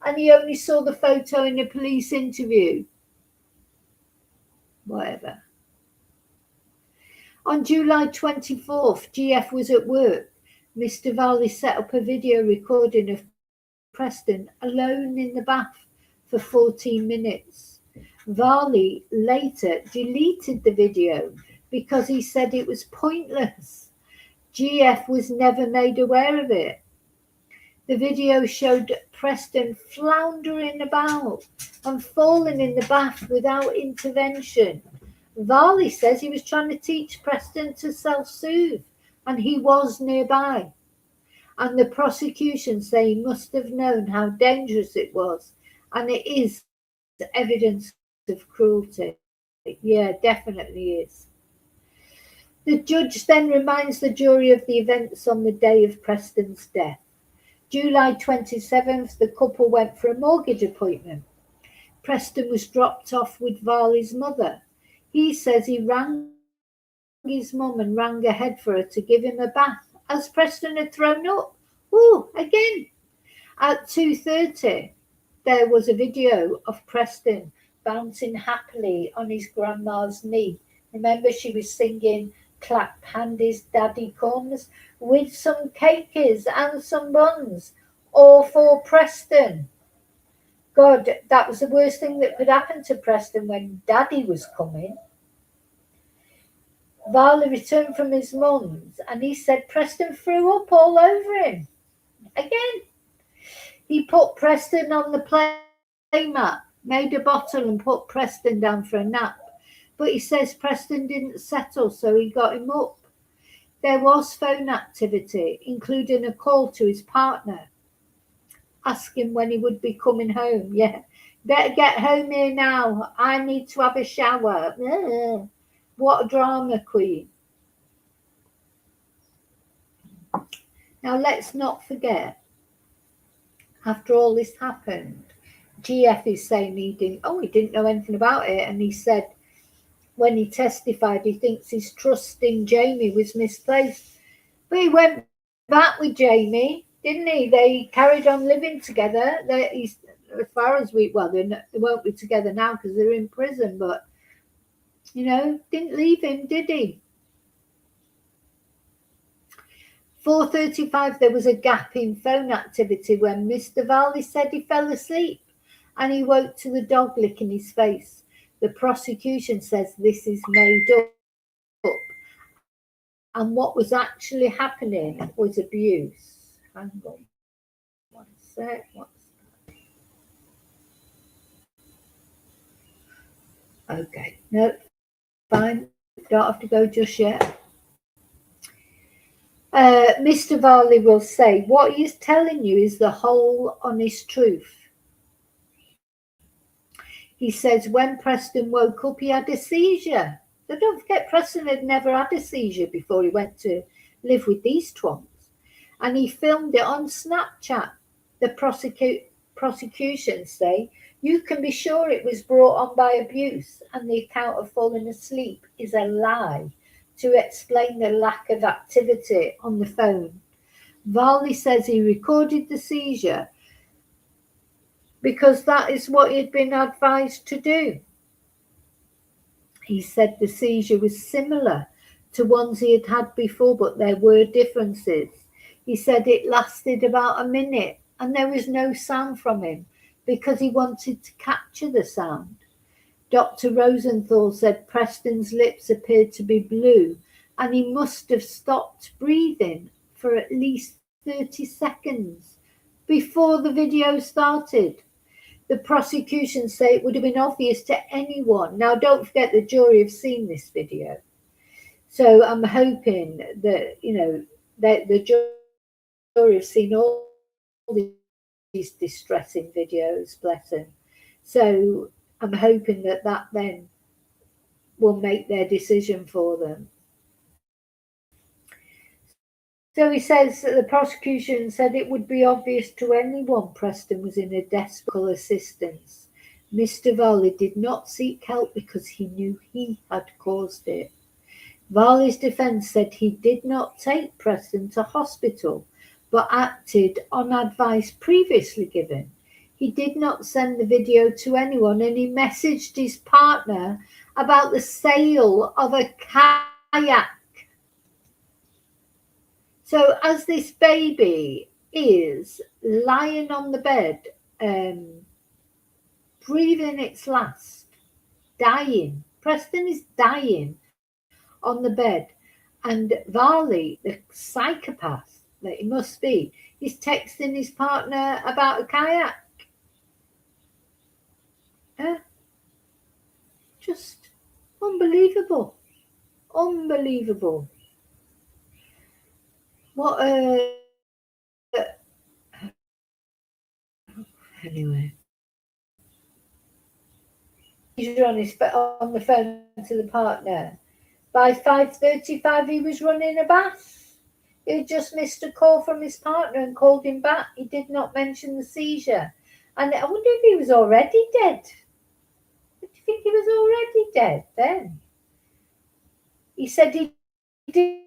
and he only saw the photo in a police interview. Whatever. On July 24th, GF was at work. Mr. Varley set up a video recording of Preston alone in the bath for 14 minutes. Varley later deleted the video because he said it was pointless. GF was never made aware of it. The video showed Preston floundering about and falling in the bath without intervention. Varley says he was trying to teach Preston to self-soothe, and he was nearby. And the prosecution say he must have known how dangerous it was, and it is evidence of cruelty. Yeah, definitely is. The judge then reminds the jury of the events on the day of Preston's death. July 27th, the couple went for a mortgage appointment. Preston was dropped off with Varley's mother. He says he rang his mum and rang ahead for her to give him a bath, as Preston had thrown up. Oh, again. At 2:30, there was a video of Preston bouncing happily on his grandma's knee. Remember, she was singing Clap Handy's Daddy Comes with some cakes and some buns, all for Preston. God, that was the worst thing that could happen to Preston when Daddy was coming. Varley returned from his mum's and he said Preston threw up all over him. Again, he put Preston on the play mat, made a bottle and put Preston down for a nap. But he says Preston didn't settle, so he got him up. There was phone activity, including a call to his partner, asking when he would be coming home. Yeah, better get home here now. I need to have a shower. What a drama queen. Now let's not forget, after all this happened, GF is saying he didn't know anything about it, and he said when he testified he thinks his trust in Jamie was misplaced. But he went back with Jamie, didn't he? They carried on living together. As far as they won't be together now because they're in prison, but didn't leave him, did he? 4:35, there was a gap in phone activity when Mr. Varley said he fell asleep and he woke to the dog licking his face. The prosecution says this is made up, and what was actually happening was abuse. Hang on one sec. Okay, no, fine, don't have to go just yet. Mr. Varley will say, what he's telling you is the whole honest truth. He says when Preston woke up, he had a seizure. So don't forget, Preston had never had a seizure before he went to live with these twonks. And he filmed it on Snapchat. The prosecution say, you can be sure it was brought on by abuse, and the account of falling asleep is a lie to explain the lack of activity on the phone. Varley says he recorded the seizure because that is what he'd been advised to do. He said the seizure was similar to ones he had had before, but there were differences. He said it lasted about a minute and there was no sound from him because he wanted to capture the sound. Dr. Rosenthal said Preston's lips appeared to be blue and he must have stopped breathing for at least 30 seconds before the video started. The prosecution say it would have been obvious to anyone. Now, don't forget the jury have seen this video. So I'm hoping that, that the I've seen all these distressing videos, bless him. So I'm hoping that then will make their decision for them. So he says that the prosecution said it would be obvious to anyone Preston was in a desperate assistance. Mr. Varley did not seek help because he knew he had caused it. Varley's defence said he did not take Preston to hospital, but acted on advice previously given. He did not send the video to anyone, and he messaged his partner about the sale of a kayak. So as this baby is lying on the bed, breathing its last, dying, Preston is dying on the bed, and Varley, the psychopath that he must be, is texting his partner about a kayak. Just unbelievable. Unbelievable. What anyway. He's on the phone to the partner. By 5:35 he was running a bath. He had just missed a call from his partner and called him back. He did not mention the seizure. And I wonder if he was already dead. Do you think he was already dead then? He said he didn't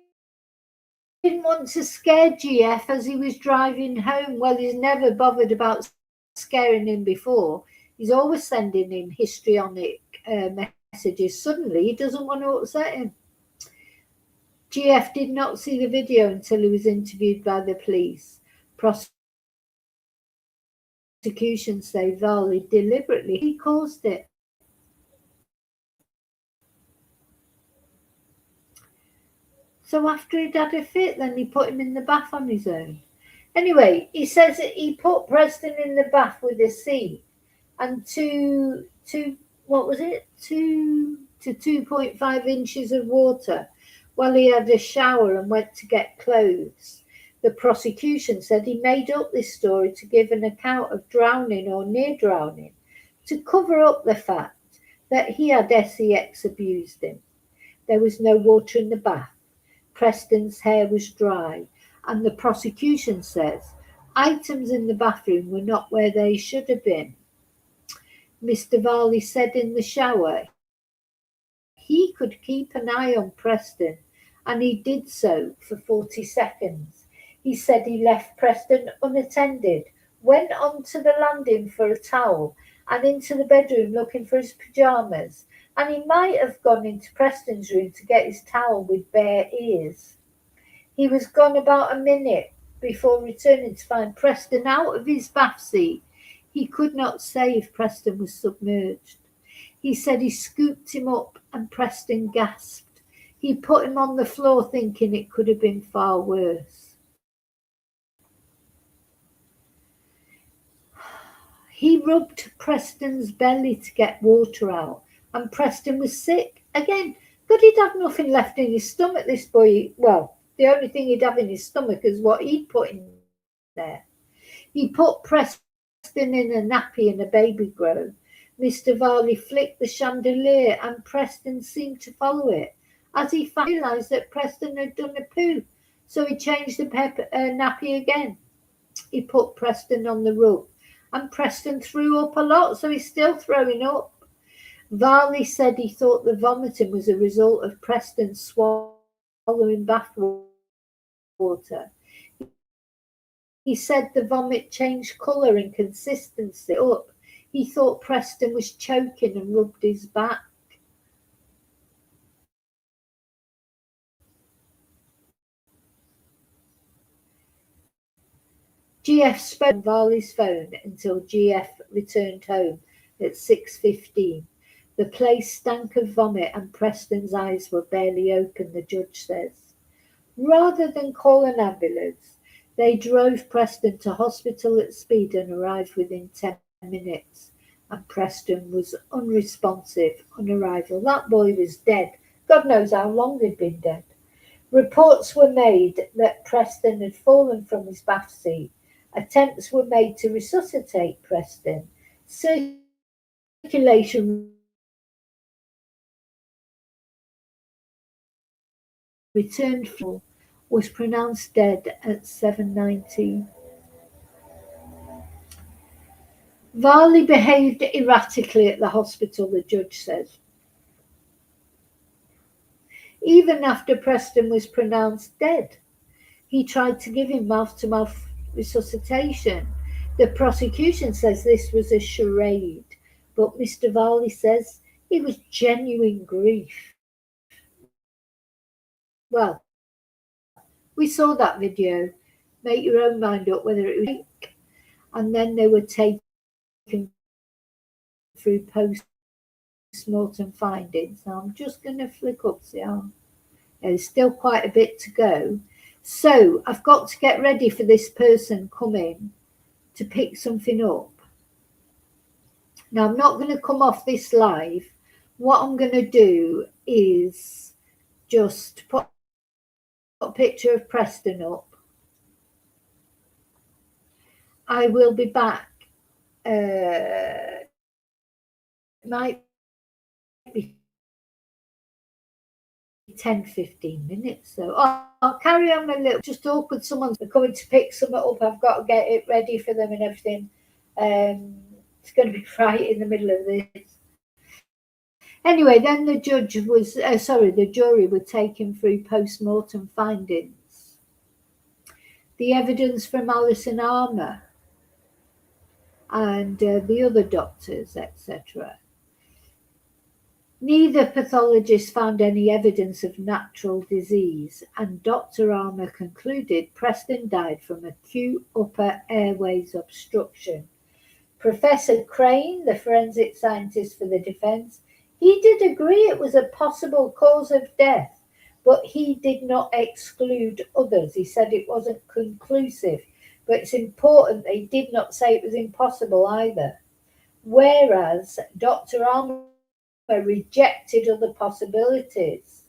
want to scare GF as he was driving home. Well, he's never bothered about scaring him before. He's always sending him histrionic messages. Suddenly, he doesn't want to upset him. GF did not see the video until he was interviewed by the police. Prosecution say Varley deliberately caused it. So after he'd had a fit, then he put him in the bath on his own. Anyway, he says that he put Preston in the bath with a seat and 2 to 2.5 inches of water while he had a shower and went to get clothes. The prosecution said he made up this story to give an account of drowning or near drowning to cover up the fact that he had sex abused him. There was no water in the bath. Preston's hair was dry, and the prosecution says items in the bathroom were not where they should have been. Mr. Varley said in the shower he could keep an eye on Preston, and he did so for 40 seconds. He said he left Preston unattended, went onto the landing for a towel, and into the bedroom looking for his pyjamas, and he might have gone into Preston's room to get his towel with bare ears. He was gone about a minute before returning to find Preston out of his bath seat. He could not say if Preston was submerged. He said he scooped him up and Preston gasped. He put him on the floor thinking it could have been far worse. He rubbed Preston's belly to get water out, and Preston was sick again. But he'd have nothing left in his stomach, this boy. Well, the only thing he'd have in his stomach is what he'd put in there. He put Preston in a nappy and a baby grow. Mr. Varley flicked the chandelier and Preston seemed to follow it. As he realised that Preston had done a poo, so he changed the nappy again. He put Preston on the rug, and Preston threw up a lot, so he's still throwing up. Varley said he thought the vomiting was a result of Preston swallowing bath water. He said the vomit changed colour and consistency up. He thought Preston was choking and rubbed his back. GF spoke on Varley's phone until GF returned home at 6:15. The place stank of vomit and Preston's eyes were barely open, the judge says. Rather than call an ambulance, they drove Preston to hospital at speed and arrived within 10 minutes. And Preston was unresponsive on arrival. That boy was dead. God knows how long he'd been dead. Reports were made that Preston had fallen from his bath seat. Attempts were made to resuscitate Preston. Circulation returned full, was pronounced dead at 7:19. Varley behaved erratically at the hospital, the judge said. Even after Preston was pronounced dead, he tried to give him mouth-to-mouth resuscitation. The prosecution says this was a charade, but Mr. Varley says it was genuine grief. Well, we saw that video. Make your own mind up whether it was fake. And then they were taken through post-mortem findings. Now I'm just going to flick up the arm. There's still quite a bit to go. So I've got to get ready for this person coming to pick something up. Now I'm not going to come off this live. What I'm going to do is just put a picture of Preston up. I will be back. Might be 10-15 minutes, so I'll carry on a little. Just awkward, someone's coming to pick something up. I've got to get it ready for them and everything. It's going to be right in the middle of this. Anyway, then the jury were taken through post-mortem findings, the evidence from Alison Armour and the other doctors, etc. Neither pathologist found any evidence of natural disease, and Dr. Armour concluded Preston died from acute upper airways obstruction. Professor Crane, the forensic scientist for the defence, he did agree it was a possible cause of death, but he did not exclude others. He said it wasn't conclusive, but it's important that he did not say it was impossible either. Whereas Dr. Armour rejected other possibilities,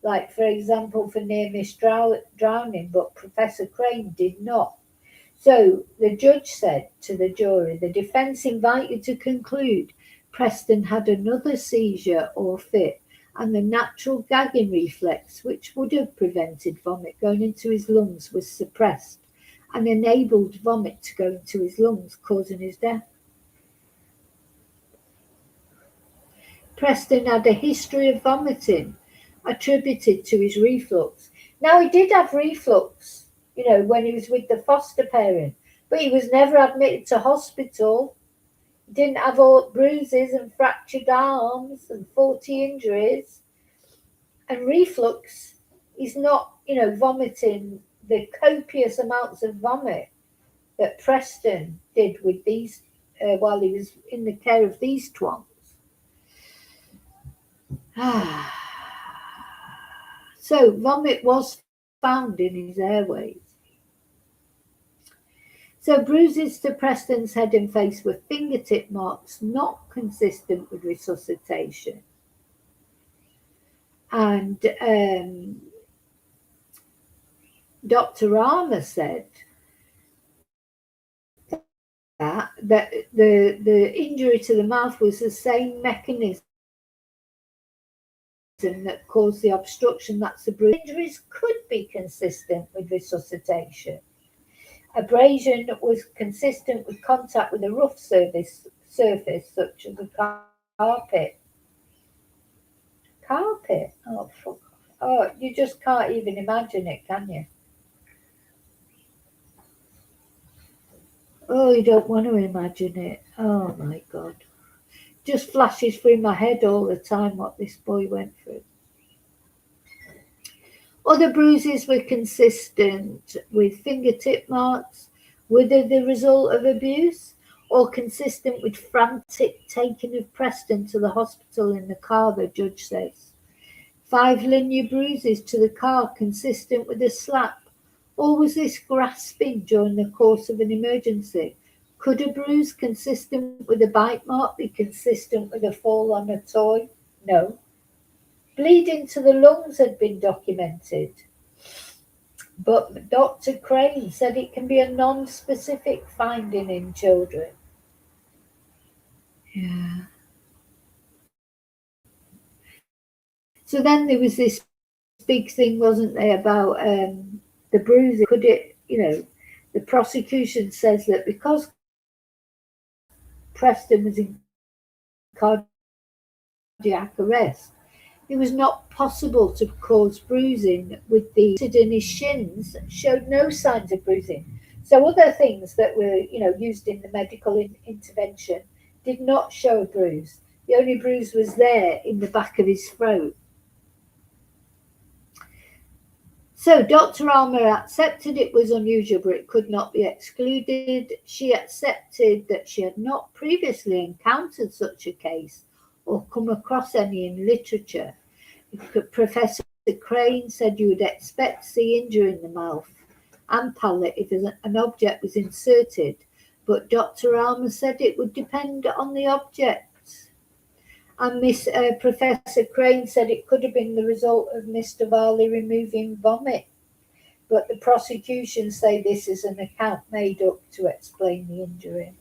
like, for example, for near-miss drowning, but Professor Crane did not. So the judge said to the jury, the defence invite you to conclude Preston had another seizure or fit, and the natural gagging reflex, which would have prevented vomit going into his lungs, was suppressed and enabled vomit to go into his lungs, causing his death. Preston had a history of vomiting attributed to his reflux. Now, he did have reflux, when he was with the foster parent, but he was never admitted to hospital. He didn't have all bruises and fractured arms and 40 injuries. And reflux is not, vomiting the copious amounts of vomit that Preston did with these while he was in the care of these twons. So vomit was found in his airways. So bruises to Preston's head and face were fingertip marks not consistent with resuscitation. And Dr. Armour said that the injury to the mouth was the same mechanism that caused the obstruction. That's the bruise. Injuries could be consistent with resuscitation. Abrasion was consistent with contact with a rough surface such as a carpet. Carpet? Oh, fuck off. Oh, you just can't even imagine it, can you? Oh, you don't want to imagine it. Oh, my God. Just flashes through my head all the time what this boy went through. Other bruises were consistent with fingertip marks, whether the result of abuse or consistent with frantic taking of Preston to the hospital in the car, the judge says. 5 linear bruises to the car consistent with a slap, or was this grasping during the course of an emergency? Could a bruise consistent with a bite mark be consistent with a fall on a toy? No. Bleeding to the lungs had been documented. But Dr. Crane said it can be a non-specific finding in children. Yeah. So then there was this big thing, wasn't there, about the bruising? Could it, the prosecution says that because Preston was in cardiac arrest, it was not possible to cause bruising with the in his shins showed no signs of bruising. So other things that were, used in the medical intervention did not show a bruise. The only bruise was there in the back of his throat. So Dr. Armour accepted it was unusual, but it could not be excluded. She accepted that she had not previously encountered such a case or come across any in literature. Professor Crane said you would expect to see injury in the mouth and palate if an object was inserted, but Dr. Armour said it would depend on the object. And Professor Crane said it could have been the result of Mr. Varley removing vomit, but the prosecution say this is an account made up to explain the injury.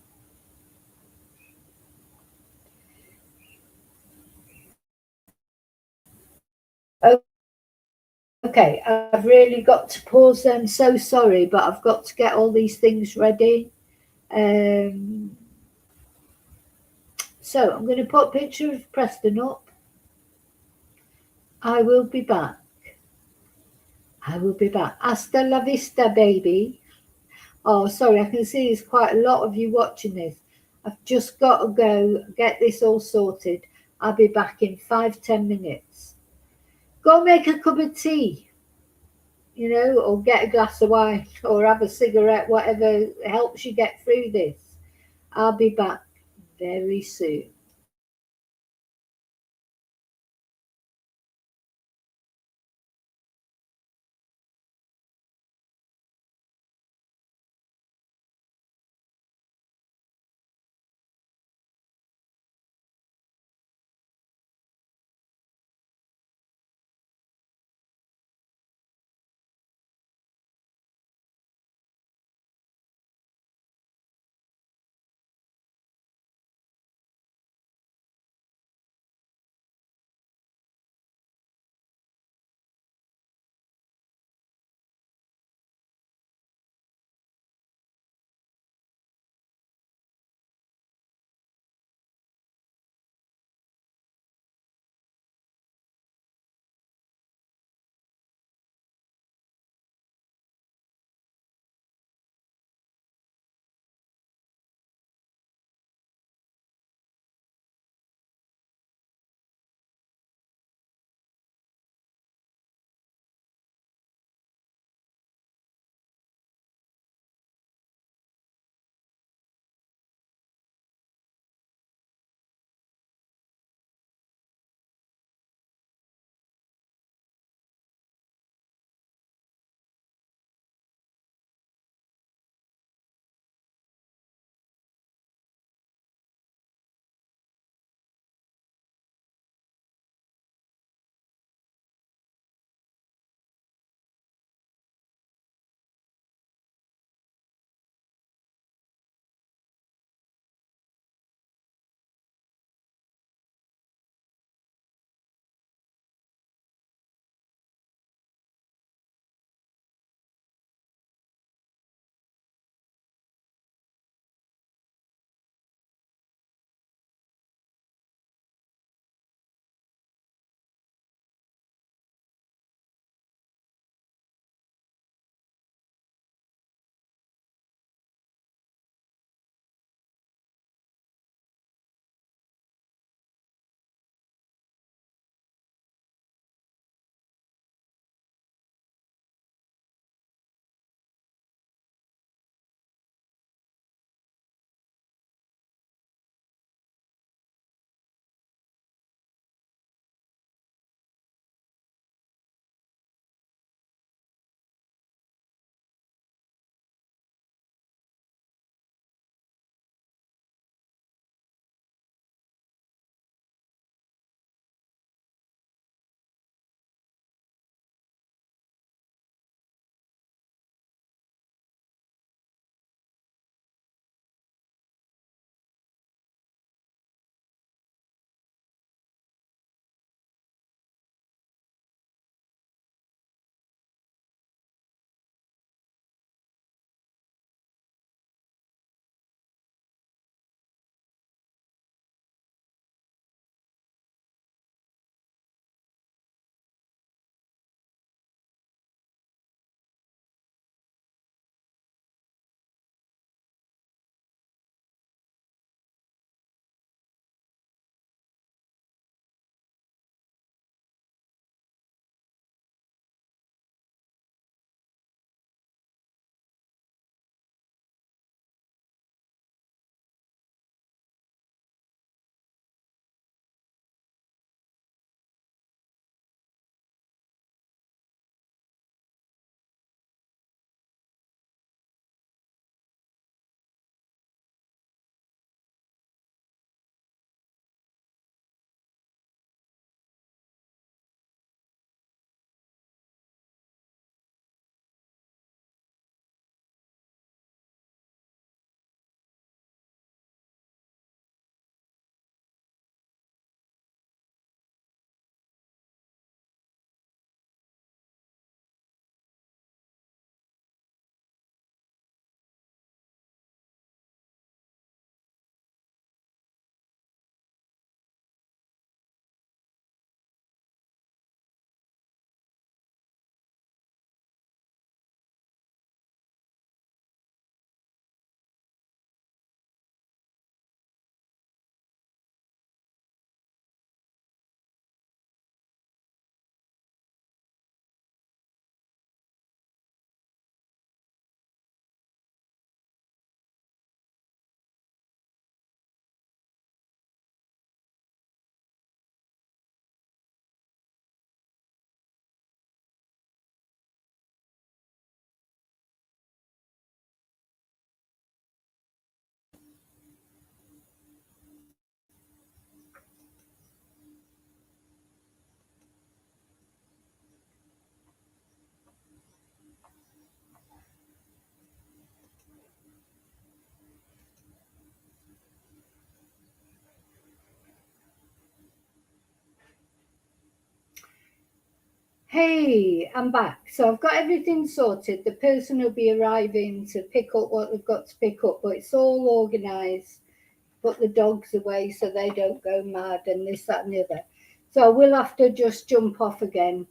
Okay, I've really got to pause then. So sorry, but I've got to get all these things ready. So I'm going to put a picture of Preston up. I will be back. I will be back. Hasta la vista, baby. Oh, sorry, I can see there's quite a lot of you watching this. I've just got to go get this all sorted. I'll be back in 5-10 minutes. Go make a cup of tea, or get a glass of wine or have a cigarette, whatever helps you get through this. I'll be back very soon. Hey, I'm back. So I've got everything sorted. The person will be arriving to pick up what they've got to pick up, but it's all organised. Put the dogs away so they don't go mad and this, that, and the other. So I will have to just jump off again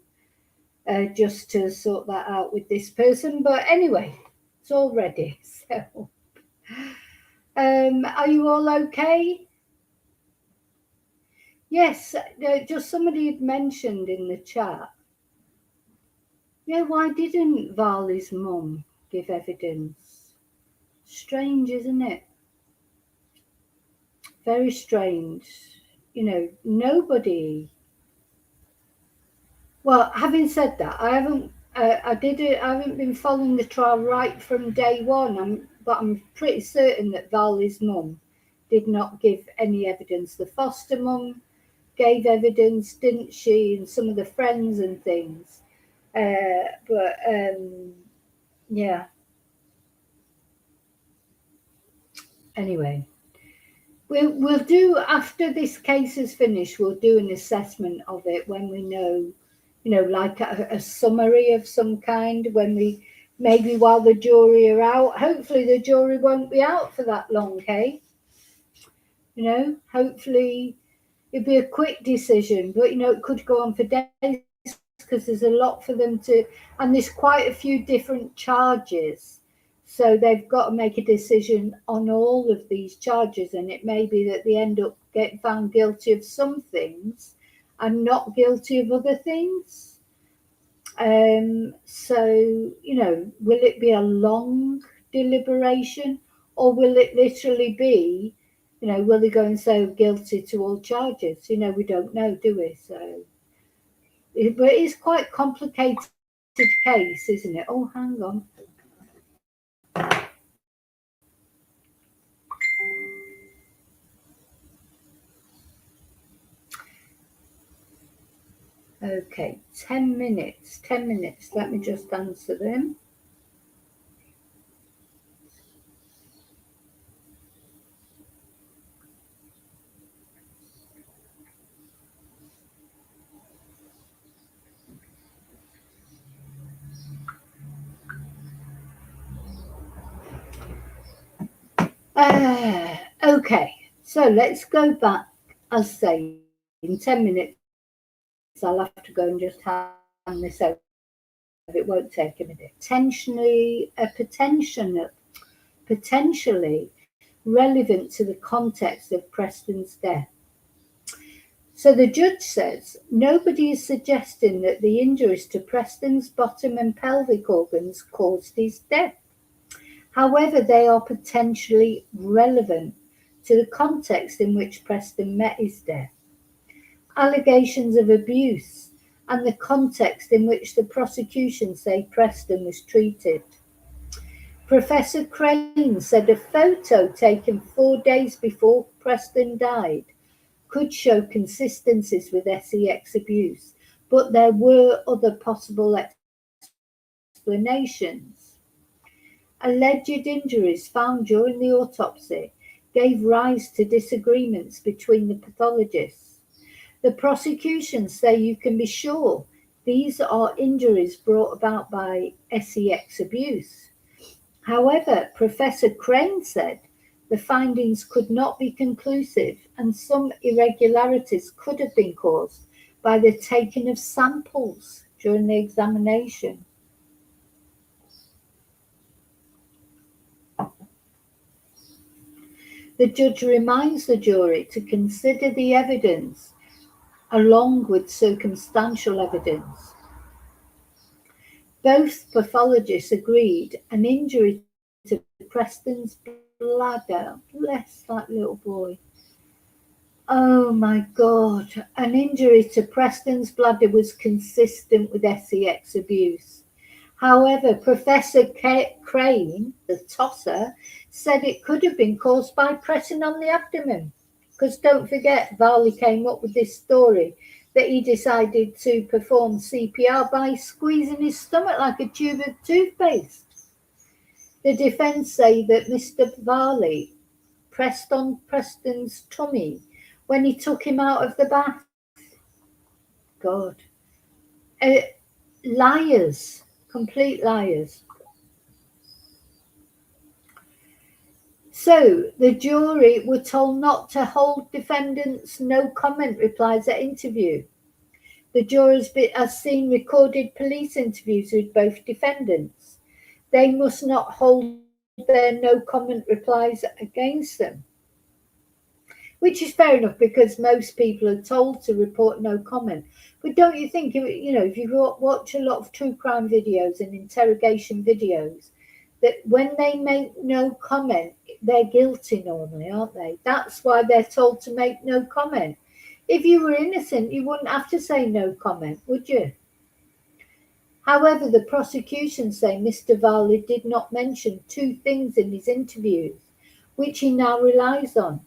just to sort that out with this person. But anyway, it's all ready. So, are you all okay? Yes, just somebody had mentioned in the chat. Yeah, why didn't Varley's mum give evidence? Strange, isn't it? Very strange. You know, nobody. Well, having said that, I haven't. I haven't been following the trial right from day one. But I'm pretty certain that Varley's mum did not give any evidence. The foster mum gave evidence, didn't she? And some of the friends and things. But yeah. Anyway, we'll do after this case is finished. We'll do an assessment of it when we know, like a summary of some kind. When we maybe while the jury are out. Hopefully the jury won't be out for that long, hey? Hopefully it'd be a quick decision, but it could go on for days because there's a lot for them to, and there's quite a few different charges. So they've got to make a decision on all of these charges, and it may be that they end up getting found guilty of some things and not guilty of other things. So, will it be a long deliberation, or will it literally be, will they go and say guilty to all charges? We don't know, do we? So, but it is quite complicated case, isn't it? Oh, hang on. Okay, 10 minutes, 10 minutes. Let me just answer them. Okay, so let's go back. I'll say in 10 minutes, I'll have to go and just hand this over. It won't take a minute. Potentially relevant to the context of Preston's death. So the judge says nobody is suggesting that the injuries to Preston's bottom and pelvic organs caused his death. However, they are potentially relevant to the context in which Preston met his death. Allegations of abuse and the context in which the prosecution say Preston was treated. Professor Crane said a photo taken 4 days before Preston died could show consistencies with sex abuse, but there were other possible explanations. Alleged injuries found during the autopsy gave rise to disagreements between the pathologists. The prosecution say you can be sure these are injuries brought about by sex abuse. However, Professor Crane said the findings could not be conclusive and some irregularities could have been caused by the taking of samples during the examination. The judge reminds the jury to consider the evidence along with circumstantial evidence. Both pathologists agreed an injury to Preston's bladder, bless that little boy. Oh my God, an injury to Preston's bladder was consistent with sex abuse. However, Professor Crane, the tosser, said it could have been caused by pressing on the abdomen. Because don't forget, Varley came up with this story that he decided to perform CPR by squeezing his stomach like a tube of toothpaste. The defence say that Mr. Varley pressed on Preston's tummy when he took him out of the bath. God. Liars, complete liars. So the jury were told not to hold defendants' no comment replies at interview. The jurors has seen recorded police interviews with both defendants. They must not hold their no comment replies against them. Which is fair enough because most people are told to report no comment. But don't you think, if you watch a lot of true crime videos and interrogation videos, that when they make no comment, they're guilty normally, aren't they? That's why they're told to make no comment. If you were innocent, you wouldn't have to say no comment, would you? However, the prosecution say Mr. Varley did not mention two things in his interviews, which he now relies on.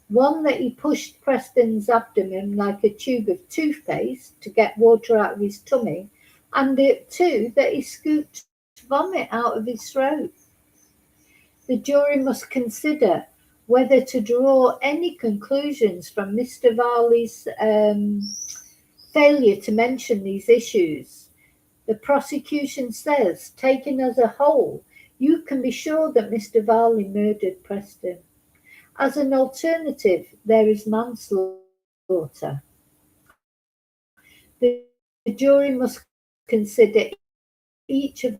One, that he pushed Preston's abdomen like a tube of toothpaste to get water out of his tummy, and two, that he scooped vomit out of his throat. The jury must consider whether to draw any conclusions from Mr. Varley's failure to mention these issues. The prosecution says, taken as a whole, you can be sure that Mr. Varley murdered Preston. As an alternative, there is manslaughter. The jury must consider each of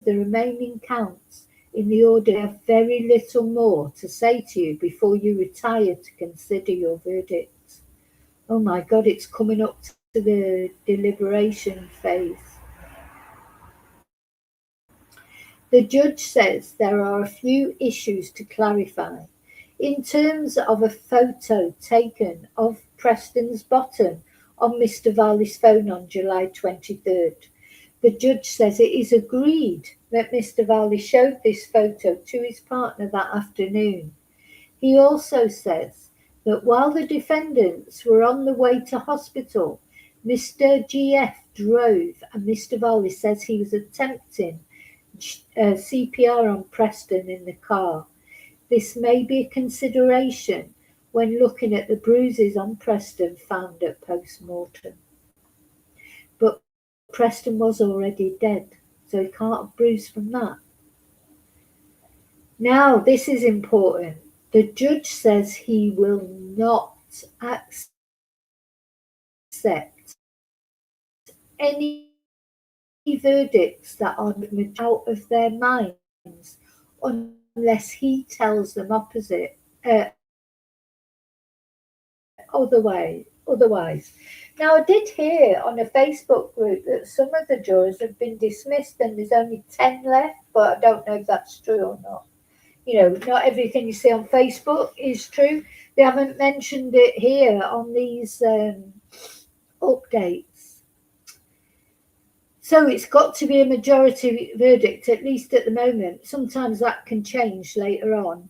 the remaining counts in the order they have very little more to say to you before you retire to consider your verdict. Oh my God, it's coming up to the deliberation phase. The judge says there are a few issues to clarify. In terms of a photo taken of Preston's bottom on Mr. Varley's phone on July 23rd, the judge says it is agreed that Mr. Varley showed this photo to his partner that afternoon. He also says that while the defendants were on the way to hospital, Mr. GF drove and Mr. Varley says he was attempting CPR on Preston in the car. This may be a consideration when looking at the bruises on Preston found at post-mortem. But Preston was already dead, so he can't have bruised from that. Now, this is important. The judge says he will not accept any verdicts that are out of their minds unless he tells them otherwise. Now, I did hear on a Facebook group that some of the jurors have been dismissed and there's only 10 left, but I don't know if that's true or not. Not everything you see on Facebook is true. They haven't mentioned it here on these updates. So it's got to be a majority verdict, at least at the moment. Sometimes that can change later on.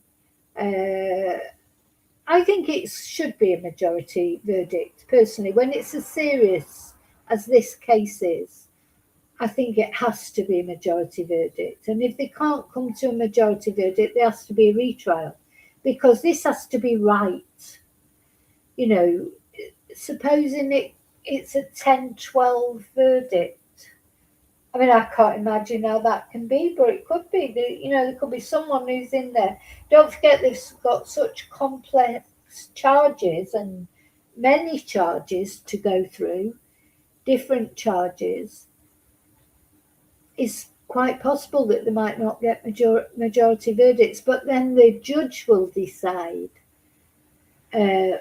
I think it should be a majority verdict, personally. When it's as serious as this case is, I think it has to be a majority verdict. And if they can't come to a majority verdict, there has to be a retrial because this has to be right. Supposing it's a 10-12 verdict. I mean, I can't imagine how that can be, but it could be. There could be someone who's in there. Don't forget, they've got such complex charges and many charges to go through, different charges. It's quite possible that they might not get majority verdicts, but then the judge will decide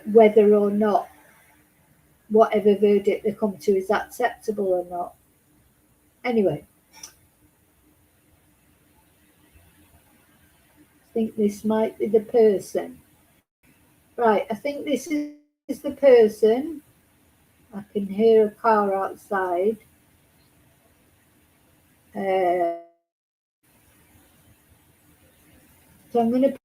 whether or not whatever verdict they come to is acceptable or not. Anyway, I think this might be the person. Right, I think this is the person. I can hear a car outside. So I'm going to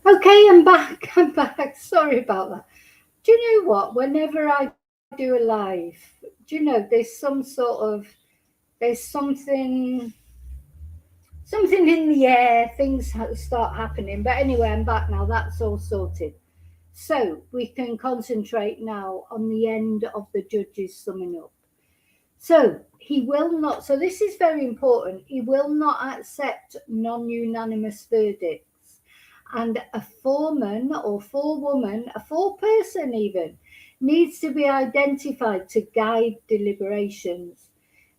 Okay, I'm back. I'm back. Sorry about that. Do you know what? Whenever I do a live, do you know there's something in the air, things start happening. But anyway, I'm back now. That's all sorted. So we can concentrate now on the end of the judges summing up. So he will not, so this is very important, he will not accept non unanimous verdicts. And a foreman or forewoman, a foreperson even, needs to be identified to guide deliberations.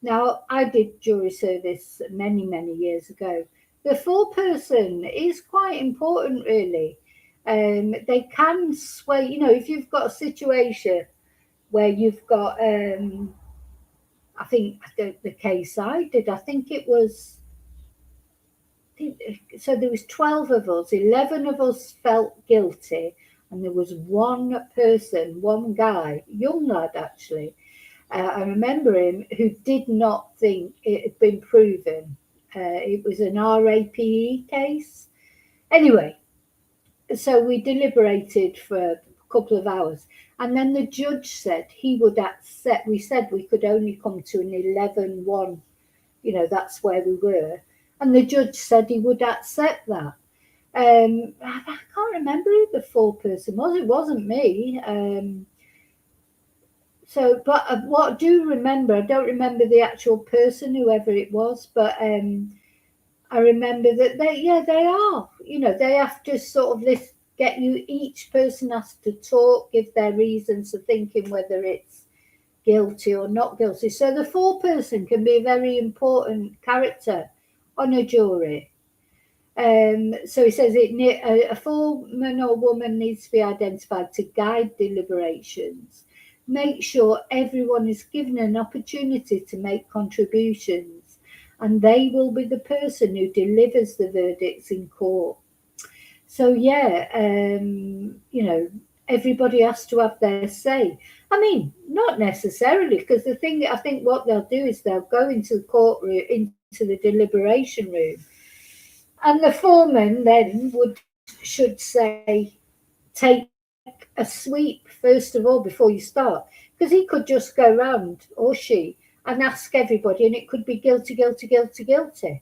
Now, I did jury service many, many years ago. The foreperson is quite important, really. They can sway, if you've got a situation where you've got, I think the case I did, I think it was, so there was 12 of us, 11 of us felt guilty, and there was one person, one guy, young lad actually, I remember him, who did not think it had been proven. It was an RAPE case. Anyway, so we deliberated for a couple of hours, and then the judge said he would accept, we said we could only come to an 11-1, that's where we were, and the judge said he would accept that. I can't remember who the foreperson was. It wasn't me. But what I do remember, I don't remember the actual person, whoever it was, but I remember that they are, they have to sort of get you, each person has to talk, give their reasons for thinking whether it's guilty or not guilty. So the foreperson can be a very important character on a jury. So he says a foreman or woman needs to be identified to guide deliberations. Make sure everyone is given an opportunity to make contributions, and they will be the person who delivers the verdicts in court. So everybody has to have their say. I mean, not necessarily, because the thing, I think what they'll do is they'll go into the courtroom, into the deliberation room, and the foreman then should say, take a sweep first of all before you start, because he could just go round, or she, and ask everybody, and it could be guilty, guilty, guilty, guilty,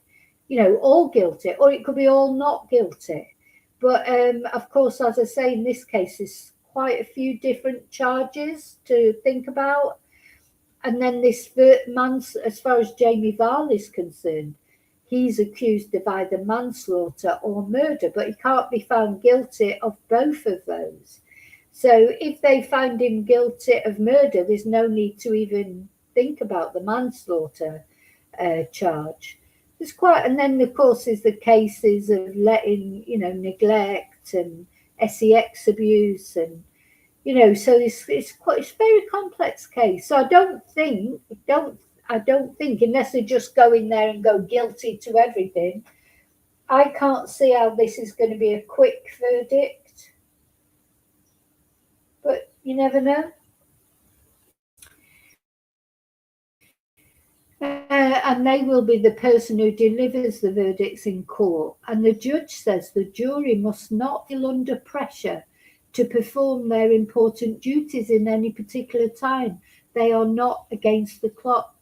all guilty, or it could be all not guilty. But of course, as I say, in this case, there's quite a few different charges to think about. And then this man, as far as Jamie Varl is concerned, he's accused of either manslaughter or murder, but he can't be found guilty of both of those. So if they find him guilty of murder, there's no need to even think about the manslaughter charge. There's quite, and then of course there's the cases of letting, neglect and sex abuse, and so it's a very complex case. So I don't think, unless they just go in there and go guilty to everything, I can't see how this is going to be a quick verdict. But you never know. And they will be the person who delivers the verdicts in court. And the judge says the jury must not feel under pressure to perform their important duties in any particular time. They are not against the clock.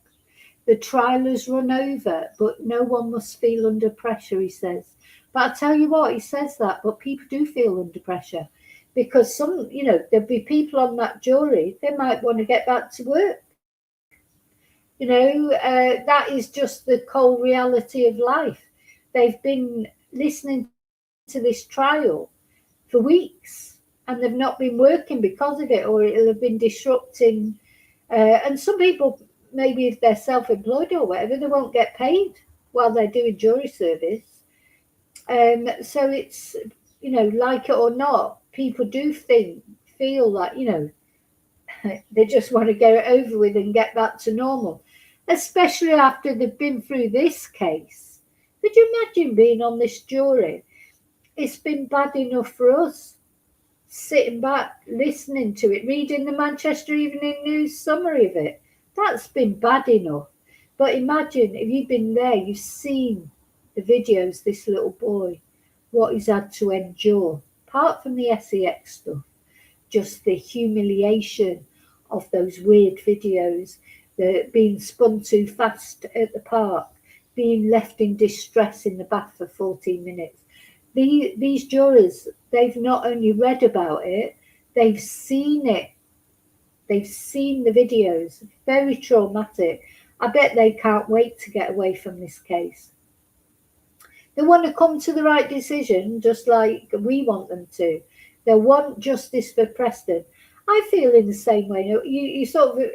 The trial has run over, but no one must feel under pressure, he says. But I tell you what, he says that, but people do feel under pressure, because there'll be people on that jury, they might want to get back to work. That is just the cold reality of life. They've been listening to this trial for weeks, and they've not been working because of it, or it'll have been disrupting. And some people, maybe if they're self-employed or whatever, they won't get paid while they're doing jury service. So it's, like it or not, people do feel like, they just want to get it over with and get back to normal, especially after they've been through this case. Could you imagine being on this jury? It's been bad enough for us, sitting back, listening to it, reading the Manchester Evening News summary of it. That's been bad enough. But imagine if you've been there, you've seen the videos, this little boy, what he's had to endure. apart from the sex stuff, just the humiliation of those weird videos, the being spun too fast at the park, being left in distress in the bath for 14 minutes. These jurors, they've not only read about it, they've seen it. They've seen the videos. Very traumatic. I bet they can't wait to get away from this case. They want to come to the right decision, just like we want them to. They want justice for Preston. I feel in the same way. You sort of,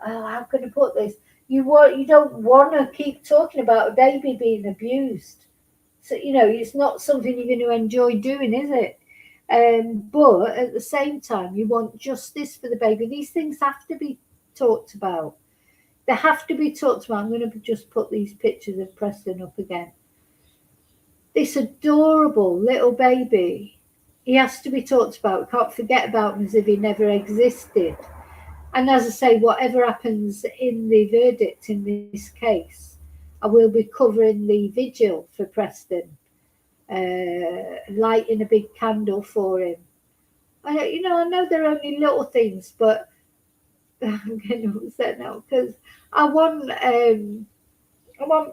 how can I put this? You don't want to keep talking about a baby being abused. So it's not something you're going to enjoy doing, is it? But at the same time, you want justice for the baby. These things have to be talked about. They have to be talked about. I'm going to just put these pictures of Preston up again. This adorable little baby, he has to be talked about. We can't forget about him as if he never existed. And as I say, whatever happens in the verdict in this case, I will be covering the vigil for Preston, lighting a big candle for him. I know they're only little things, but I'm getting upset now because I want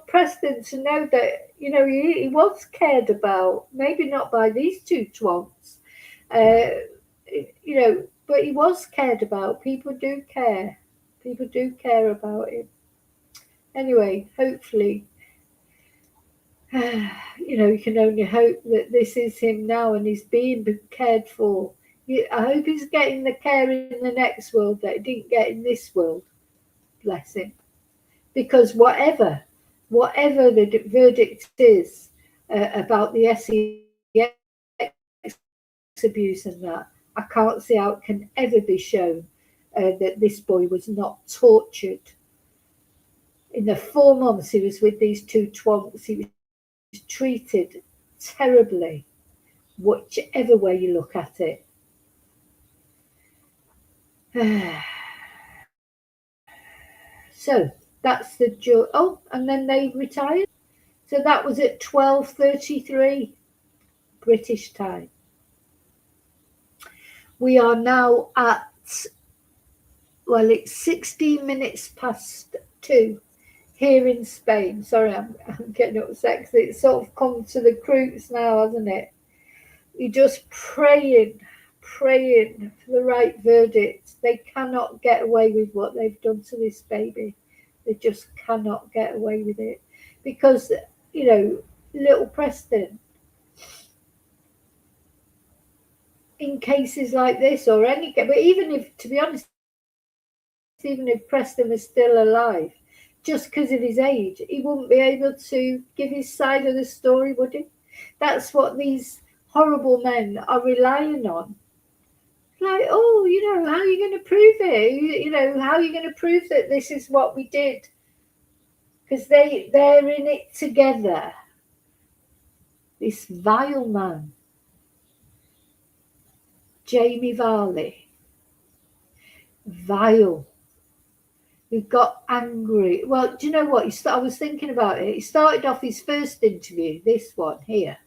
Preston to know that he was cared about. Maybe not by these two twonks, but he was cared about. People do care. People do care about him. Anyway, hopefully, you can only hope that this is him now and he's being cared for. I hope he's getting the care in the next world that he didn't get in this world. Bless him. Because whatever the verdict is about the sex abuse and that, I can't see how it can ever be shown that this boy was not tortured. In the 4 months he was with these two twonks, he was treated terribly, whichever way you look at it. So that's the and then they retired. So that was at 12:33 British time. We are now at, it's 16 minutes past 2 here in Spain. Sorry, I'm getting upset because it's sort of come to the crux now, hasn't it? You're just praying for the right verdict. They cannot get away with what they've done to this baby. They just cannot get away with it because, little Preston, in cases like this or but even if, to be honest, even if Preston was still alive, just because of his age, he wouldn't be able to give his side of the story, would he? That's what these horrible men are relying on. Like, how are you going to prove it? How are you going to prove that this is what we did? Because they're in it together. This vile man, Jamie Varley, vile, who got angry. Well, do you know what? I was thinking about it. He started off his first interview, this one here,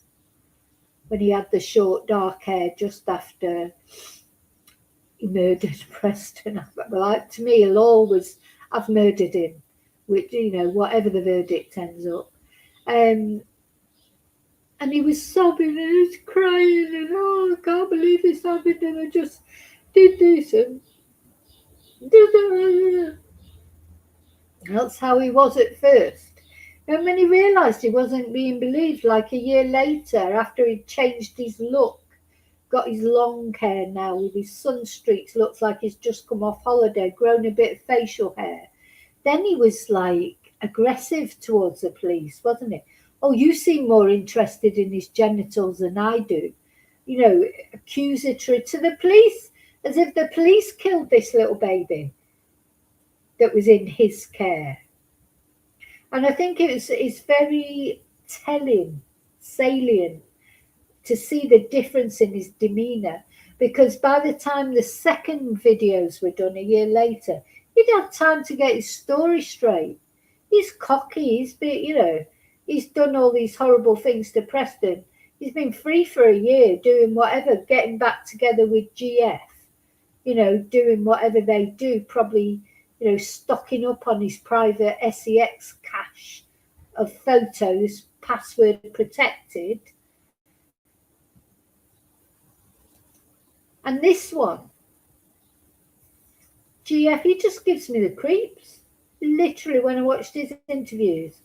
when he had the short dark hair just after he murdered Preston. Well, to me, he'll always have murdered him, which, whatever the verdict ends up. And he was sobbing and he was crying and, I can't believe this happened and I just did this and that's how he was at first. And when he realised he wasn't being believed, like a year later, after he'd changed his look, got his long hair now with his sun streaks, looks like he's just come off holiday, grown a bit of facial hair. Then he was like aggressive towards the police, wasn't he? Oh, you seem more interested in his genitals than I do. Accusatory to the police, as if the police killed this little baby that was in his care. And I think it's very telling, salient, to see the difference in his demeanour, because by the time the second videos were done a year later, he'd had time to get his story straight. He's cocky, he's done all these horrible things to Preston. He's been free for a year doing whatever, getting back together with GF, doing whatever they do, probably, stocking up on his private SEX cache of photos, password protected. And this one, GF, he just gives me the creeps. Literally, when I watched his interviews,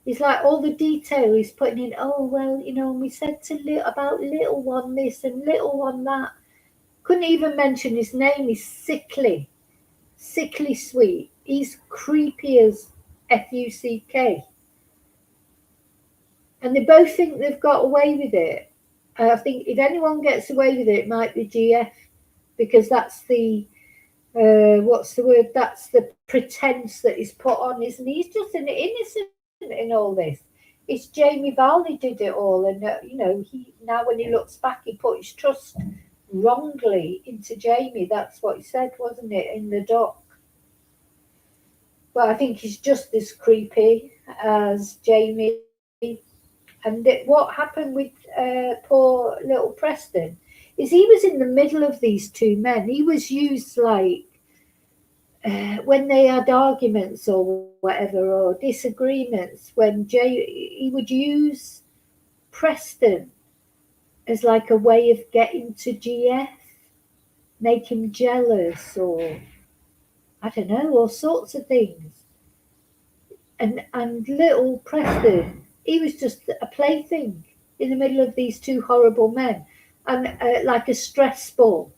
it's like all the detail he's putting in. Oh, well, and we said about little one this and little one that. Couldn't even mention his name. He's sickly sweet. He's creepy as FUCK. And they both think they've got away with it. I think if anyone gets away with it might be GF, because that's the what's the word? That's the pretense that he's put on, isn't he? He's just an innocent in all this. It's Jamie Varley did it all, and he now when he looks back, he put his trust wrongly into Jamie. That's what he said, wasn't it, in the doc? But I think he's just as creepy as Jamie. And what happened with poor little Preston is he was in the middle of these two men. He was used like when they had arguments or whatever, or disagreements, when he would use Preston as like a way of getting to GF, make him jealous, or I don't know, all sorts of things. And little Preston, he was just a plaything in the middle of these two horrible men, and like a stress ball,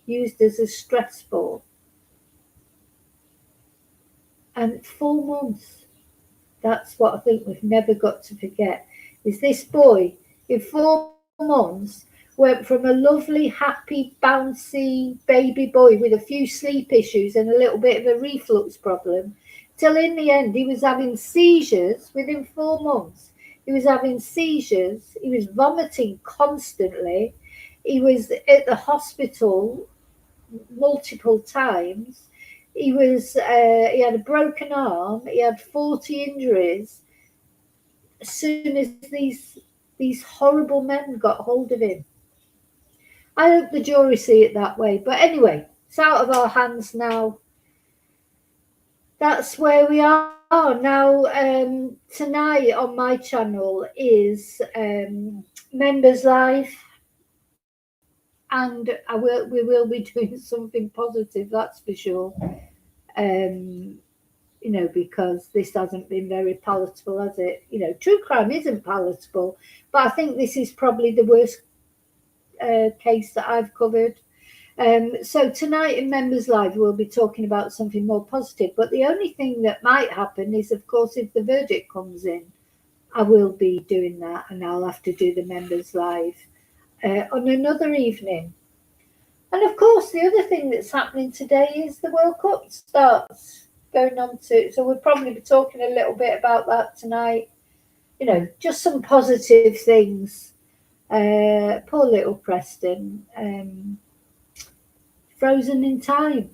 used as a stress ball. And 4 months, that's what I think we've never got to forget, is this boy in 4 months went from a lovely, happy, bouncy baby boy with a few sleep issues and a little bit of a reflux problem, till in the end he was having seizures within 4 months. He was having seizures. He was vomiting constantly. He was at the hospital multiple times. He had a broken arm. He had 40 injuries. As soon as these horrible men got hold of him. I hope the jury see it that way. But anyway, it's out of our hands now. That's where we are now. Tonight on my channel is Members Live, and we will be doing something positive, that's for sure. Because this hasn't been very palatable, has it? True crime isn't palatable, but I think this is probably the worst case that I've covered. So tonight in Members Live, we'll be talking about something more positive. But the only thing that might happen is, of course, if the verdict comes in, I will be doing that, and I'll have to do the Members Live on another evening. And of course, the other thing that's happening today is the World Cup starts going on to. So we'll probably be talking a little bit about that tonight. Just some positive things. Poor little Preston. Frozen in time.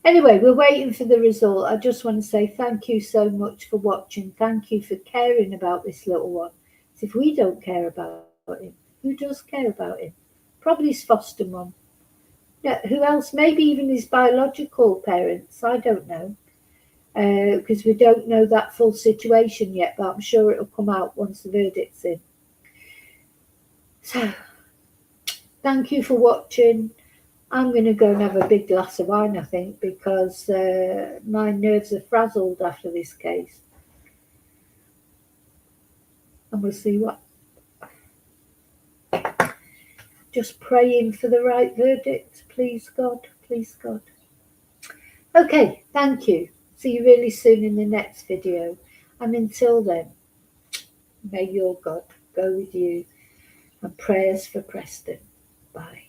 Anyway, we're waiting for the result. I just want to say thank you so much for watching. Thank you for caring about this little one. So if we don't care about him, who does care about him? Probably his foster mum. Yeah, who else? Maybe even his biological parents. I don't know. Because we don't know that full situation yet, but I'm sure it'll come out once the verdict's in. So, thank you for watching. I'm going to go and have a big glass of wine, I think, because my nerves are frazzled after this case. And we'll see what. Just praying for the right verdict. Please, God. Please, God. Okay, thank you. See you really soon in the next video. And until then, may your God go with you. And prayers for Preston. Bye.